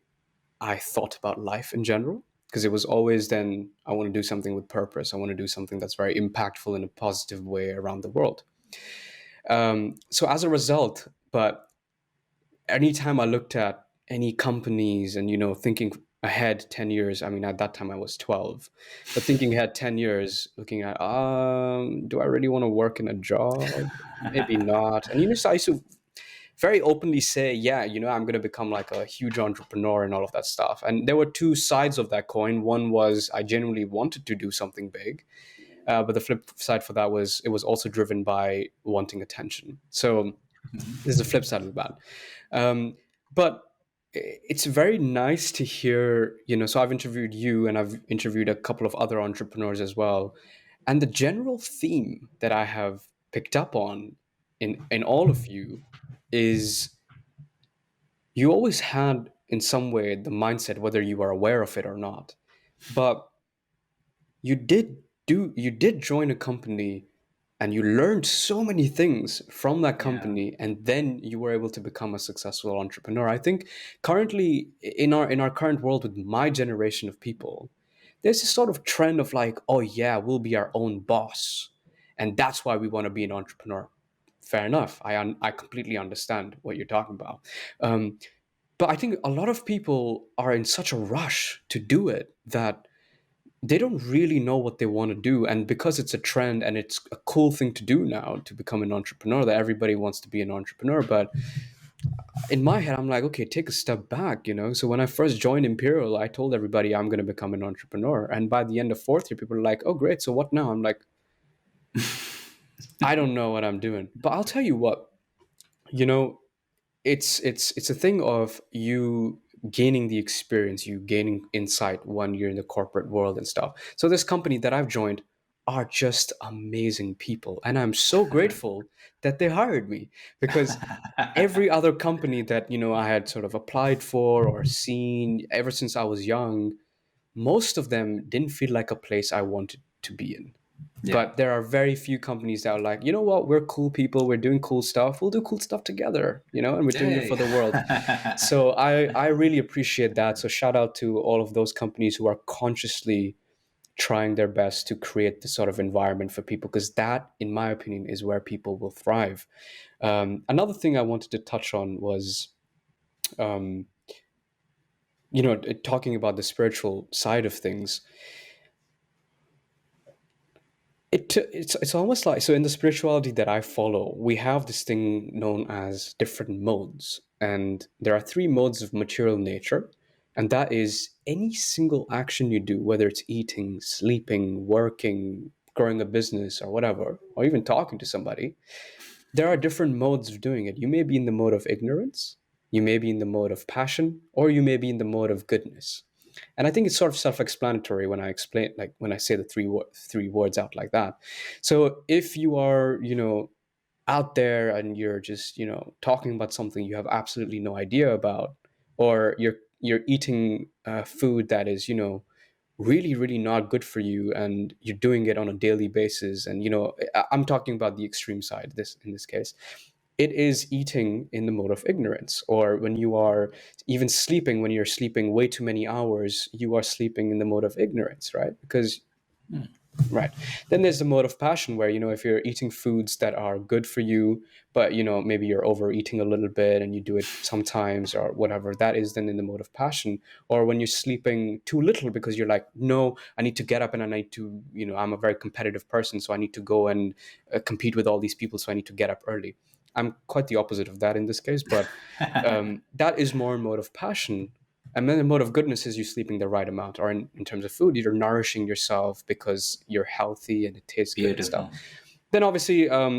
I thought about life in general, because it was always then I want to do something with purpose. I want to do something that's very impactful in a positive way around the world. So as a result, but anytime I looked at any companies and thinking ahead 10 years, I mean at that time I was 12, but thinking ahead 10 years, looking at do I really want to work in a job? Maybe not. And so I used to very openly say, yeah, I'm going to become like a huge entrepreneur and all of that stuff. And there were two sides of that coin. One was I genuinely wanted to do something big, but the flip side for that was it was also driven by wanting attention. So this is the flip side of that. But it's very nice to hear, so I've interviewed you and I've interviewed a couple of other entrepreneurs as well. And the general theme that I have picked up on in all of you is you always had in some way the mindset, whether you are aware of it or not, but you did join a company and you learned so many things from that Yeah, company, and then you were able to become a successful entrepreneur. I think currently in our current world with my generation of people, there's this sort of trend of like, oh yeah, we'll be our own boss, and that's why we want to be an entrepreneur. Fair enough. I completely understand what you're talking about. But I think a lot of people are in such a rush to do it that they don't really know what they want to do. And because it's a trend and it's a cool thing to do now to become an entrepreneur, that everybody wants to be an entrepreneur. But in my head, I'm like, okay, take a step back. So when I first joined Imperial, I told everybody I'm going to become an entrepreneur. And by the end of fourth year, people are like, oh, great. So what now? I'm like, I don't know what I'm doing. But I'll tell you what, you know, it's a thing of you gaining the experience, you gaining insight when you're in the corporate world and stuff. So this company that I've joined are just amazing people, and I'm so grateful that they hired me, because every other company that I had sort of applied for or seen ever since I was young, most of them didn't feel like a place I wanted to be in. yeah. But there are very few companies that are like, you know what, we're cool people, we're doing cool stuff, we'll do cool stuff together, and we're doing it for Hey. the world. So I really appreciate that. So shout out to all of those companies who are consciously trying their best to create this sort of environment for people, because that, in my opinion, is where people will thrive. Another thing I wanted to touch on was, um, talking about the spiritual side of things. It's almost like, so in the spirituality that I follow, we have this thing known as different modes, and there are three modes of material nature, and that is any single action you do, whether it's eating, sleeping, working, growing a business, or whatever, or even talking to somebody. There are different modes of doing it. You may be in the mode of ignorance, you may be in the mode of passion, or you may be in the mode of goodness. And I think it's sort of self-explanatory when I explain, like when I say the three words out like that. So if you are, out there and you're just, talking about something you have absolutely no idea about, or you're eating food that is, really, really not good for you, and you're doing it on a daily basis, and I'm talking about the extreme side. This in this case, it is eating in the mode of ignorance. Or when you are even sleeping, when you're sleeping way too many hours, you are sleeping in the mode of ignorance, right? Because right. Then there's the mode of passion where, if you're eating foods that are good for you, but, maybe you're overeating a little bit and you do it sometimes or whatever, that is then in the mode of passion. Or when you're sleeping too little because you're like, no, I need to get up and I need to, I'm a very competitive person, so I need to go and compete with all these people, so I need to get up early. I'm quite the opposite of that in this case, but that is more in mode of passion. And then the mode of goodness is you sleeping the right amount, or in terms of food, you're nourishing yourself because you're healthy and it tastes good and stuff. Beautiful. Then obviously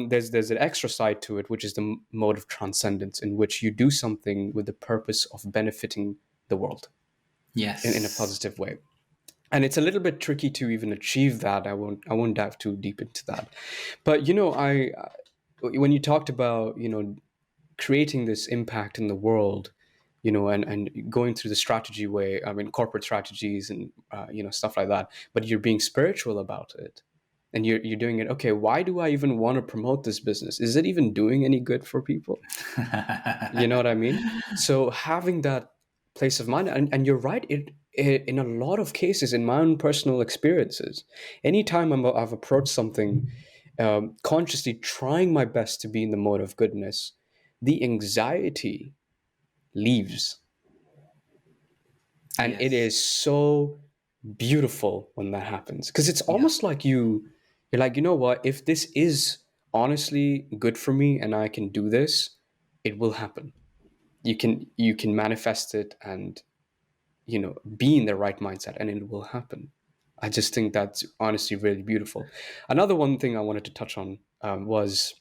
there's an extra side to it, which is the mode of transcendence, in which you do something with the purpose of benefiting the world in a Yes. positive way. And it's a little bit tricky to even achieve that. I won't dive too deep into that. But I when you talked about creating this impact in the world, and going through the strategy way, I mean, corporate strategies and, stuff like that, but you're being spiritual about it and you're doing it. Okay, why do I even want to promote this business? Is it even doing any good for people? You know what I mean? So having that place of mind, and you're right, it in a lot of cases, in my own personal experiences, anytime I've approached something, consciously trying my best to be in the mode of goodness, the anxiety leaves. And it Yes. is so beautiful when that happens, because it's Yeah. almost like you're like, you know what, if this is honestly good for me and I can do this, it will happen. You can manifest it and be in the right mindset and it will happen. I just think that's honestly really beautiful. Another one thing I wanted to touch on was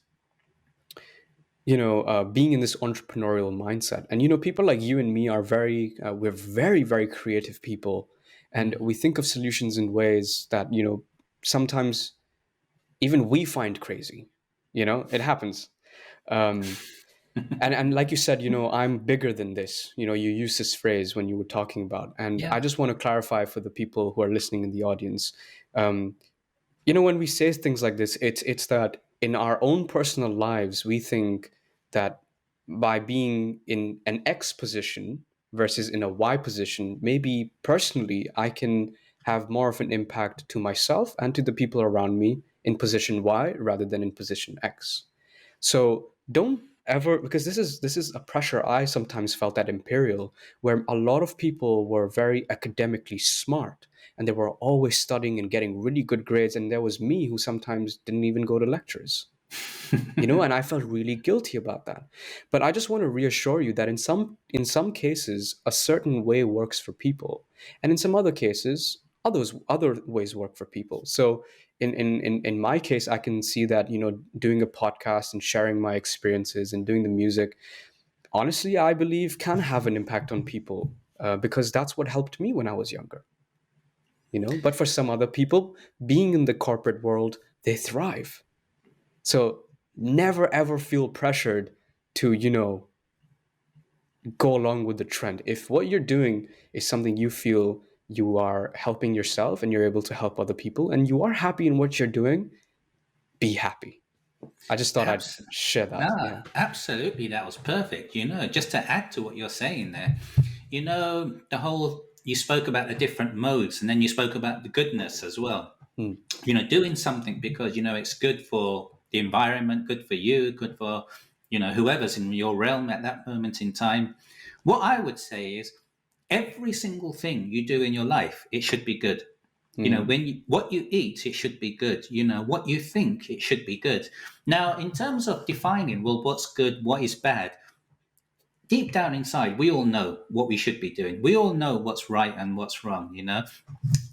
being in this entrepreneurial mindset. And people like you and me are we're very, very creative people, and Mm. we think of solutions in ways that sometimes even we find crazy. It happens. um, and like you said, I'm bigger than this. You use this phrase when you were talking about, and Yeah. I just want to clarify for the people who are listening in the audience. um, when we say things like this, it's that in our own personal lives we think that by being in an X position versus in a Y position, maybe personally I can have more of an impact to myself and to the people around me in position Y rather than in position X. So don't ever, because this is a pressure I sometimes felt at Imperial, where a lot of people were very academically smart and they were always studying and getting really good grades, and there was me who sometimes didn't even go to lectures. And I felt really guilty about that. But I just want to reassure you that in some cases a certain way works for people, and in some other cases other ways work for people. So in my case, I can see that doing a podcast and sharing my experiences and doing the music, honestly, I believe can have an impact on people, because that's what helped me when I was younger. But for some other people, being in the corporate world, they thrive. So never ever feel pressured to, go along with the trend. If what you're doing is something you feel you are helping yourself and you're able to help other people and you are happy in what you're doing, be happy. I just thought I'd Abs- share that. no, Yeah. absolutely. That was perfect. Just to add to what you're saying there, the whole, you spoke about the different modes and then you spoke about the goodness as well. Mm, Doing something because, it's good for the environment, good for you, good for, whoever's in your realm at that moment in time. What I would say is every single thing you do in your life, it should be good. mm, What you eat, it should be good. What you think, it should be good. Now, in terms of defining, well, what's good, what is bad, deep down inside, we all know what we should be doing. We all know what's right and what's wrong.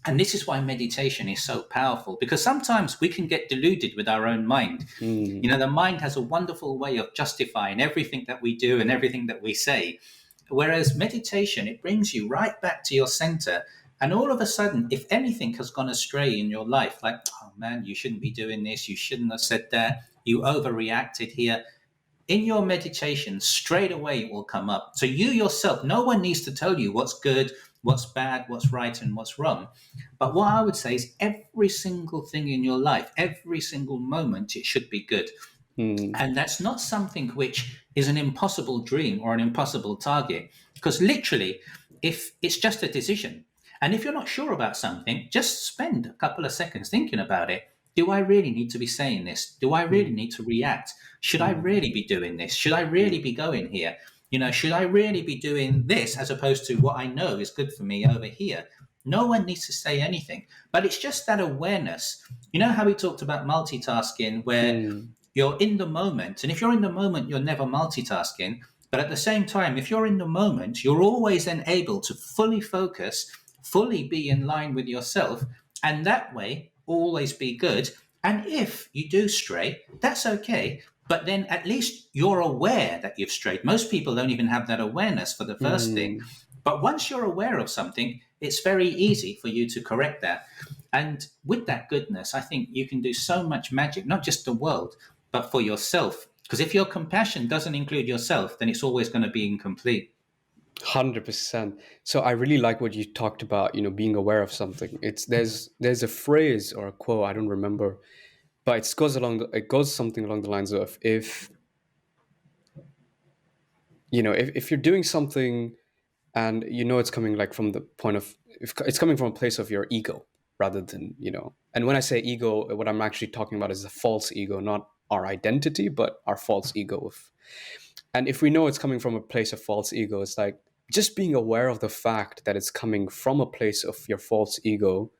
And this is why meditation is so powerful, because sometimes we can get deluded with our own mind. mm, The mind has a wonderful way of justifying everything that we do and everything that we say. Whereas meditation, it brings you right back to your center. And all of a sudden, if anything has gone astray in your life, like, oh man, you shouldn't be doing this, you shouldn't have said that, you overreacted here, in your meditation, straight away it will come up. So you yourself, no one needs to tell you what's good, what's bad, what's right, and what's wrong. But what I would say is every single thing in your life, every single moment, it should be good. Mm. And that's not something which is an impossible dream or an impossible target, because literally, if it's just a decision, and if you're not sure about something, just spend a couple of seconds thinking about it. Do I really need to be saying this? Do I really Mm. need to react? Should I Mm. really be doing this? Should I really Mm. be going here? Should I really be doing this as opposed to what I know is good for me over here? No one needs to say anything, but it's just that awareness. You know how we talked about multitasking, where Mm. you're in the moment. And if you're in the moment, you're never multitasking. But at the same time, if you're in the moment, you're always then able to fully focus, fully be in line with yourself, and that way always be good. And if you do stray, that's okay. But then at least you're aware that you've strayed. Most people don't even have that awareness for the first thing. Mm. But once you're aware of something, it's very easy for you to correct that. And with that goodness, I think you can do so much magic, not just the world, but for yourself. Because if your compassion doesn't include yourself, then it's always going to be incomplete. 100%. So I really like what you talked about, being aware of something. There's a phrase or a quote, I don't remember, but it goes something along the lines of, if you're doing something and it's coming like from the point of, if it's coming from a place of your ego rather than, and when I say ego, what I'm actually talking about is the false ego, not our identity, but our false ego. And if we know it's coming from a place of false ego, it's like just being aware of the fact that it's coming from a place of your false ego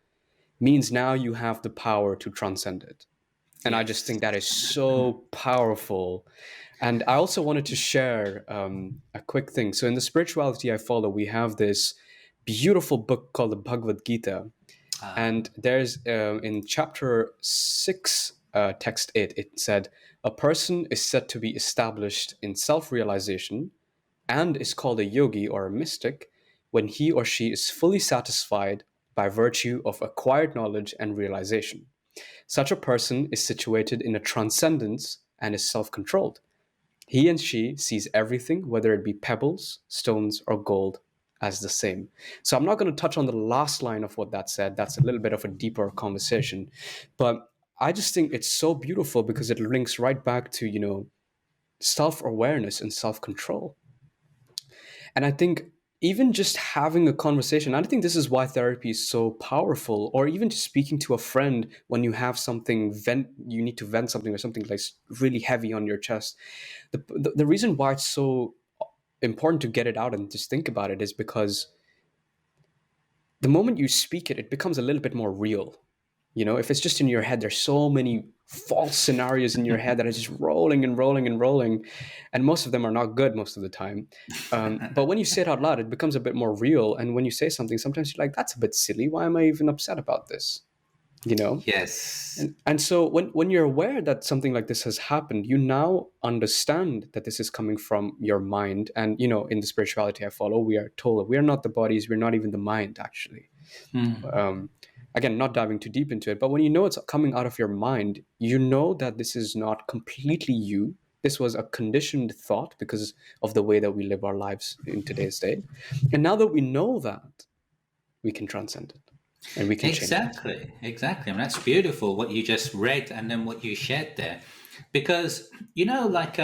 means now you have the power to transcend it. And I just Yes. think that is so powerful. And I also wanted to share a quick thing. So in the spirituality I follow, we have this beautiful book called the Bhagavad Gita. Uh, And there's in chapter 6, text 8, it said, a person is said to be established in self-realization and is called a yogi or a mystic when he or she is fully satisfied by virtue of acquired knowledge and realization. Such a person is situated in a transcendence and is self-controlled. He and she sees everything, whether it be pebbles, stones, or gold, as the same. So I'm not going to touch on the last line of what that said. That's a little bit of a deeper conversation. But I just think it's so beautiful because it links right back to, self-awareness and self-control. And I think even just having a conversation, I think this is why therapy is so powerful, or even just speaking to a friend when you have something you need to vent something or something like really heavy on your chest. The reason why it's so important to get it out and just think about it is because the moment you speak it, it becomes a little bit more real. If it's just in your head, there's so many false scenarios in your head that are just rolling and rolling and rolling, and most of them are not good most of the time. But when you say it out loud, it becomes a bit more real. And when you say something, sometimes you're like, "That's a bit silly. Why am I even upset about this?" You know. yes. And so when you're aware that something like this has happened, you now understand that this is coming from your mind. And in the spirituality I follow, we are told that we are not the bodies, we're not even the mind, actually. Mm. Um, Again, not diving too deep into it, but when you know it's coming out of your mind, you know that this is not completely you. This was a conditioned thought because of the way that we live our lives in today's day. And now that we know that, we can transcend it and we can change it. Exactly, exactly. I mean, that's beautiful what you just read and then what you shared there. Because, like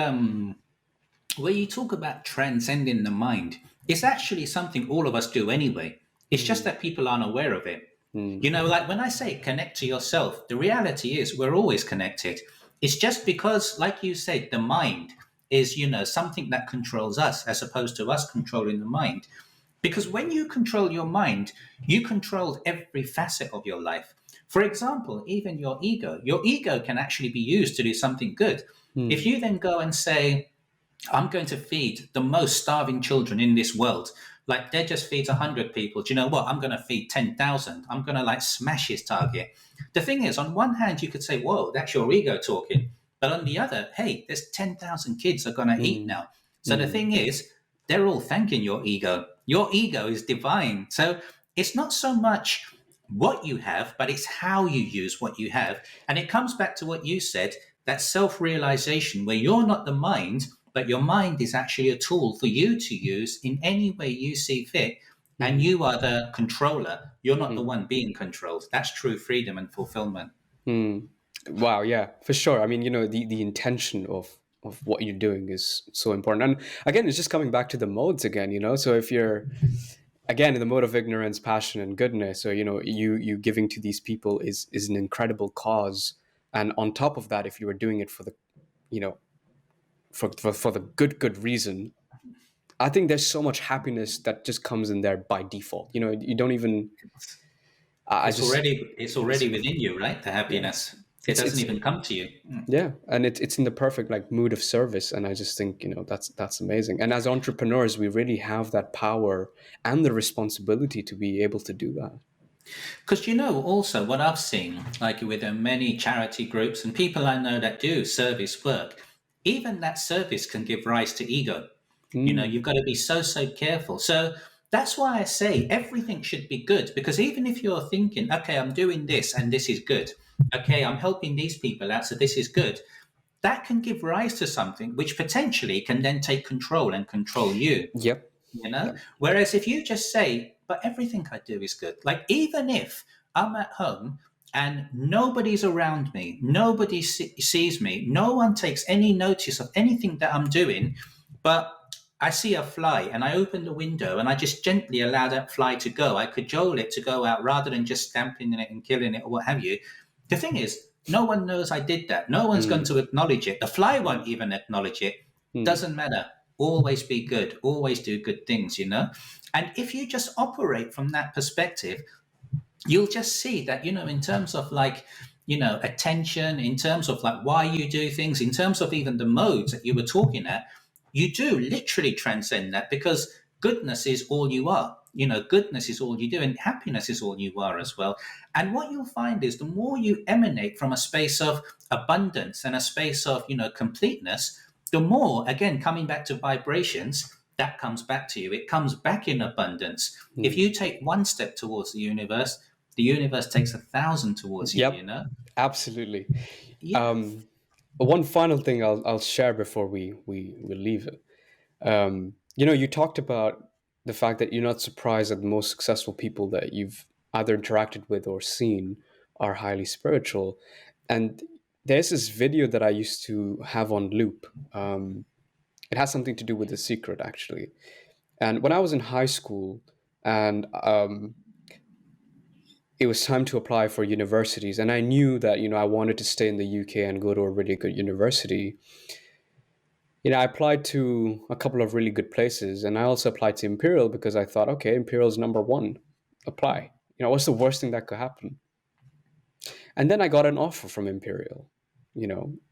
where you talk about transcending the mind, it's actually something all of us do anyway. It's just Mm, that people aren't aware of it. mm, Like when I say connect to yourself, the reality is we're always connected. It's just because, like you said, the mind is, something that controls us as opposed to us controlling the mind. Because when you control your mind, you control every facet of your life. For example, even your ego can actually be used to do something good. If mm, you then go and say, I'm going to feed the most starving children in this world. Like they just feeds 100 people. Do you know what? I'm going to feed 10,000. I'm going to smash his target. The thing is, on one hand, you could say, whoa, that's your ego talking. But on the other, hey, there's 10,000 kids are going to eat mm, now. So the mm, thing is, they're all thanking your ego. Your ego is divine. So it's not so much what you have, but it's how you use what you have. And it comes back to what you said, that self realization where you're not the mind, but your mind is actually a tool for you to use in any way you see fit. And mm, you are the controller. You're not the mm, one being controlled. That's true freedom and fulfillment. mm. Wow, yeah, for sure. I mean, the intention of what you're doing is so important. And again, it's just coming back to the modes again. So if you're again in the mode of ignorance, passion, and goodness, so you giving to these people is an incredible cause. And on top of that, if you were doing it for the you know for the good reason, I think there's so much happiness that just comes in there by default. You don't even. I just. It's It's, already within you, right? The yeah. happiness. It It's doesn't it's even come to you. Yeah, and it's in the perfect like mood of service, and I just think that's amazing. And as entrepreneurs, we really have that power and the responsibility to be able to do that. Because also what I've seen, like with many charity groups and people I know that do service work, even that service can give rise to ego. Mm, You've got to be so careful. So that's why I say everything should be good, because even if you're thinking, okay, I'm doing this and this is good, okay, I'm helping these people out, so this is good, that can give rise to something which potentially can then take control and control you. yep. you know Yep. whereas if you just say, but everything I do is good, like even if I'm at home and nobody's around me, nobody sees me, no one takes any notice of anything that I'm doing, but I see a fly and I open the window and I just gently allow that fly to go, I cajole it to go out rather than just stamping in it and killing it or what have you. The thing is, no one knows I did that, no one's going Mm, to acknowledge it, the fly won't even acknowledge it. mm, Doesn't matter. Always be good. Always do good things. And if you just operate from that perspective, you'll just see that, in terms of like, attention, in terms of like why you do things, in terms of even the modes that you were talking at, you do literally transcend that, because goodness is all you are. Goodness is all you do, and happiness is all you are as well. And what you'll find is the more you emanate from a space of abundance and a space of, completeness, the more, again, coming back to vibrations, that comes back to you. It comes back in abundance. If mm. you take one step towards the universe takes 1,000 towards you, Yep. Absolutely. Yeah. One final thing I'll share before we leave it. You talked about the fact that you're not surprised that the most successful people that you've either interacted with or seen are highly spiritual. And there's this video that I used to have on loop. It has something to do with The Secret, actually. And when I was in high school, and it was time to apply for universities, and I knew that I wanted to stay in the UK and go to a really good university. I applied to a couple of really good places, and I also applied to Imperial because I thought, okay, Imperial's number one. Apply. What's the worst thing that could happen? And then I got an offer from Imperial,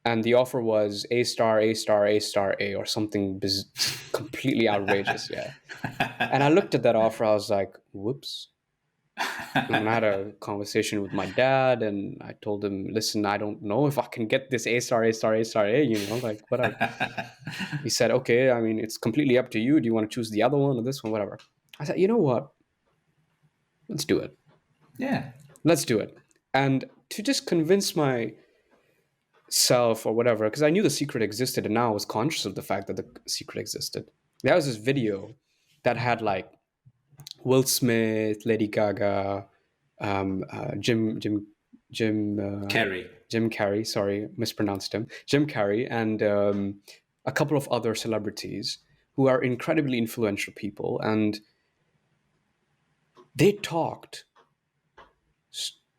and the offer was A star, A star, A star, A, or something completely outrageous. Yeah. And I looked at that offer, I was like, whoops. And I had a conversation with my dad, and I told him, listen, I don't know if I can get this A star, A star, A star, A, like, but he said, okay, I mean, it's completely up to you. Do you want to choose the other one or this one, whatever? I said, you know what? Let's do it. Yeah. Let's do it. And to just convince myself or whatever, because I knew The Secret existed, and now I was conscious of the fact that The Secret existed. There was this video that had like Will Smith, Lady Gaga, Jim Kerry. Jim Carrey. Sorry, mispronounced him. Jim Carrey and a couple of other celebrities who are incredibly influential people, and they talked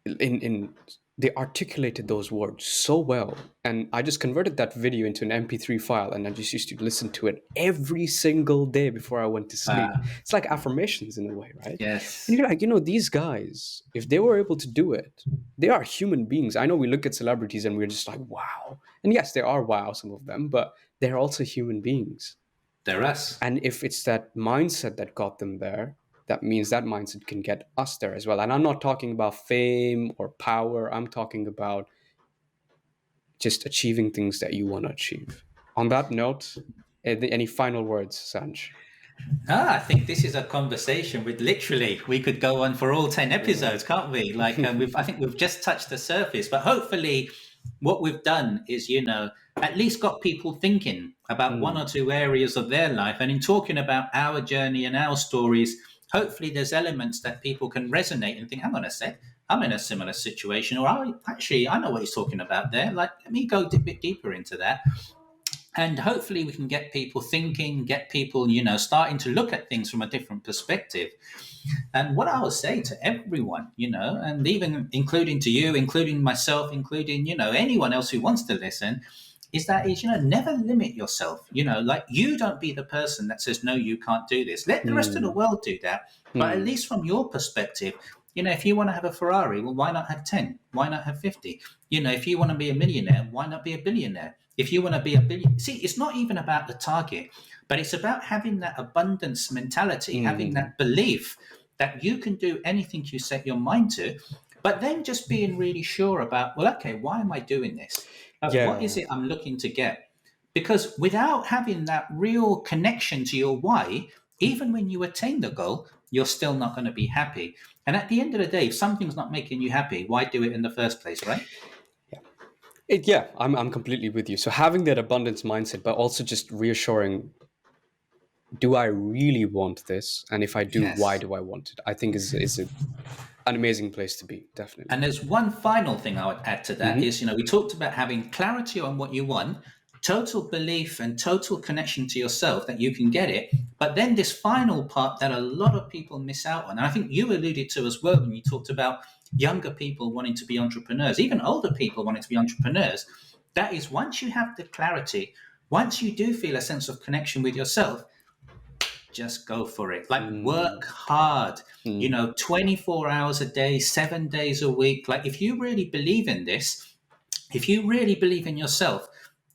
in they articulated those words so well, and I just converted that video into an MP3 file, and I just used to listen to it every single day before I went to sleep. It's like affirmations in a way, right? And Yes. you're like, these guys, if they were able to do it, they are human beings. I know we look at celebrities and we're just like, wow, and yes, they are wow, some of them, but they're also human beings. They're us. And if it's that mindset that got them there, that means that mindset can get us there as well. And I'm not talking about fame or power. I'm talking about just achieving things that you want to achieve. On that note, any final words, Sanj? I think this is a conversation with literally, we could go on for all 10 Yeah. episodes, can't we? Like, I think we've just touched the surface, but hopefully what we've done is, at least got people thinking about one or Mm. two areas of their life. And in talking about our journey and our stories, hopefully there's elements that people can resonate and think, hang on a sec, I'm in a similar situation, or I know what he's talking about there. Like, let me go a bit deeper into that. And hopefully we can get people thinking, get people, starting to look at things from a different perspective. And what I would say to everyone, and even including to you, including myself, including, anyone else who wants to listen, never limit yourself. Like, you don't be the person that says, no, you can't do this. Let the rest of the world do that. But at least from your perspective, if you want to have a Ferrari, well, why not have 10? Why not have 50? If you want to be a millionaire, why not be a billionaire? If you want to be a billion, see, it's not even about the target, but it's about having that abundance mentality, having that belief that you can do anything you set your mind to, but then just being really sure about, well, okay, why am I doing this? What is it I'm looking to get? Because without having that real connection to your why, even when you attain the goal, you're still not going to be happy. And at the end of the day, if something's not making you happy, why do it in the first place, right? I'm completely with you. So having that abundance mindset, but also just reassuring, do I really want this? And if I do, why Yes. do I want it? I think is an amazing place to be, definitely. And there's one final thing I would add to that is, we talked about having clarity on what you want, total belief and total connection to yourself that you can get it. But then this final part that a lot of people miss out on, and I think you alluded to as well when you talked about younger people wanting to be entrepreneurs, even older people wanting to be entrepreneurs. That is, once you have the clarity, once you do feel a sense of connection with yourself, just go for it. Like, work hard, 24 hours a day, 7 days a week. Like, if you really believe in this, if you really believe in yourself,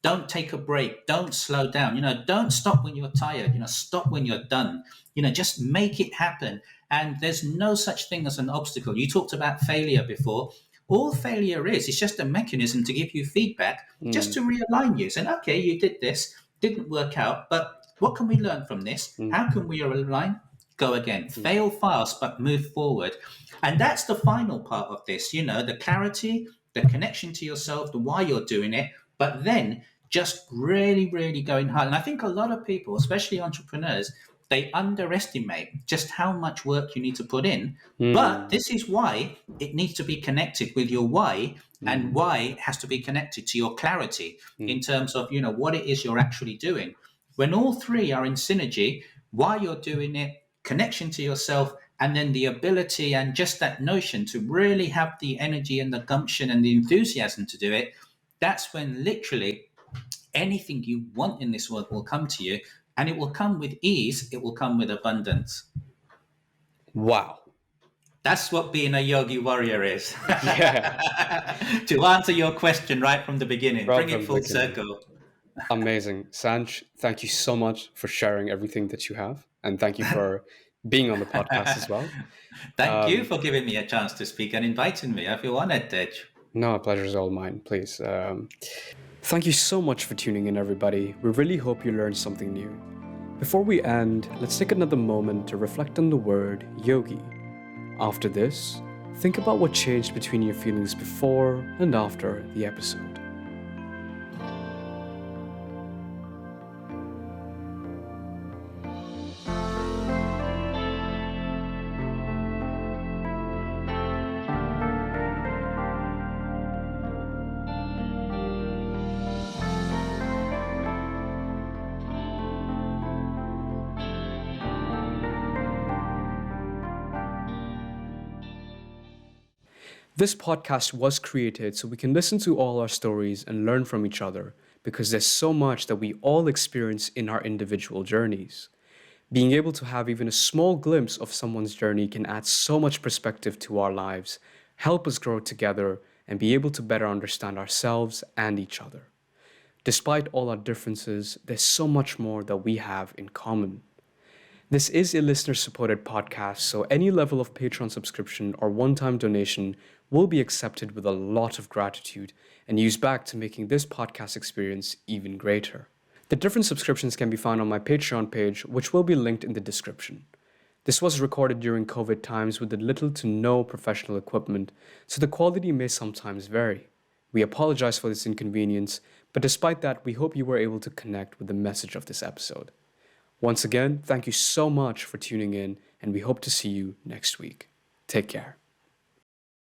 don't take a break. Don't slow down. Don't stop when you're tired. Stop when you're done. Just make it happen. And there's no such thing as an obstacle. You talked about failure before. All failure is just a mechanism to give you feedback, just to realign you. Saying, okay, you did this, didn't work out, but what can we learn from this? How can we align? Go again. Fail fast, but move forward. And that's the final part of this, the clarity, the connection to yourself, the why you're doing it, but then just really, really going hard. And I think a lot of people, especially entrepreneurs, they underestimate just how much work you need to put in. But this is why it needs to be connected with your why, and why has to be connected to your clarity in terms of, what it is you're actually doing. When all three are in synergy, why you're doing it, connection to yourself, and then the ability and just that notion to really have the energy and the gumption and the enthusiasm to do it, that's when literally anything you want in this world will come to you, and it will come with ease. It will come with abundance. Wow. That's what being a yogi warrior is. Yeah. To answer your question right from the beginning, bring it full circle. Amazing. Sanj, thank you so much for sharing everything that you have. And thank you for being on the podcast as well. Thank you for giving me a chance to speak and inviting me. I feel honored, Tej. No, pleasure is all mine, please. Thank you so much for tuning in, everybody. We really hope you learned something new. Before we end, let's take another moment to reflect on the word yogi. After this, think about what changed between your feelings before and after the episode. This podcast was created so we can listen to all our stories and learn from each other, because there's so much that we all experience in our individual journeys. Being able to have even a small glimpse of someone's journey can add so much perspective to our lives, help us grow together, and be able to better understand ourselves and each other. Despite all our differences, there's so much more that we have in common. This is a listener-supported podcast, so any level of Patreon subscription or one-time donation will be accepted with a lot of gratitude and used back to making this podcast experience even greater. The different subscriptions can be found on my Patreon page, which will be linked in the description. This was recorded during COVID times with little to no professional equipment, so the quality may sometimes vary. We apologize for this inconvenience, but despite that, we hope you were able to connect with the message of this episode. Once again, thank you so much for tuning in, and we hope to see you next week. Take care.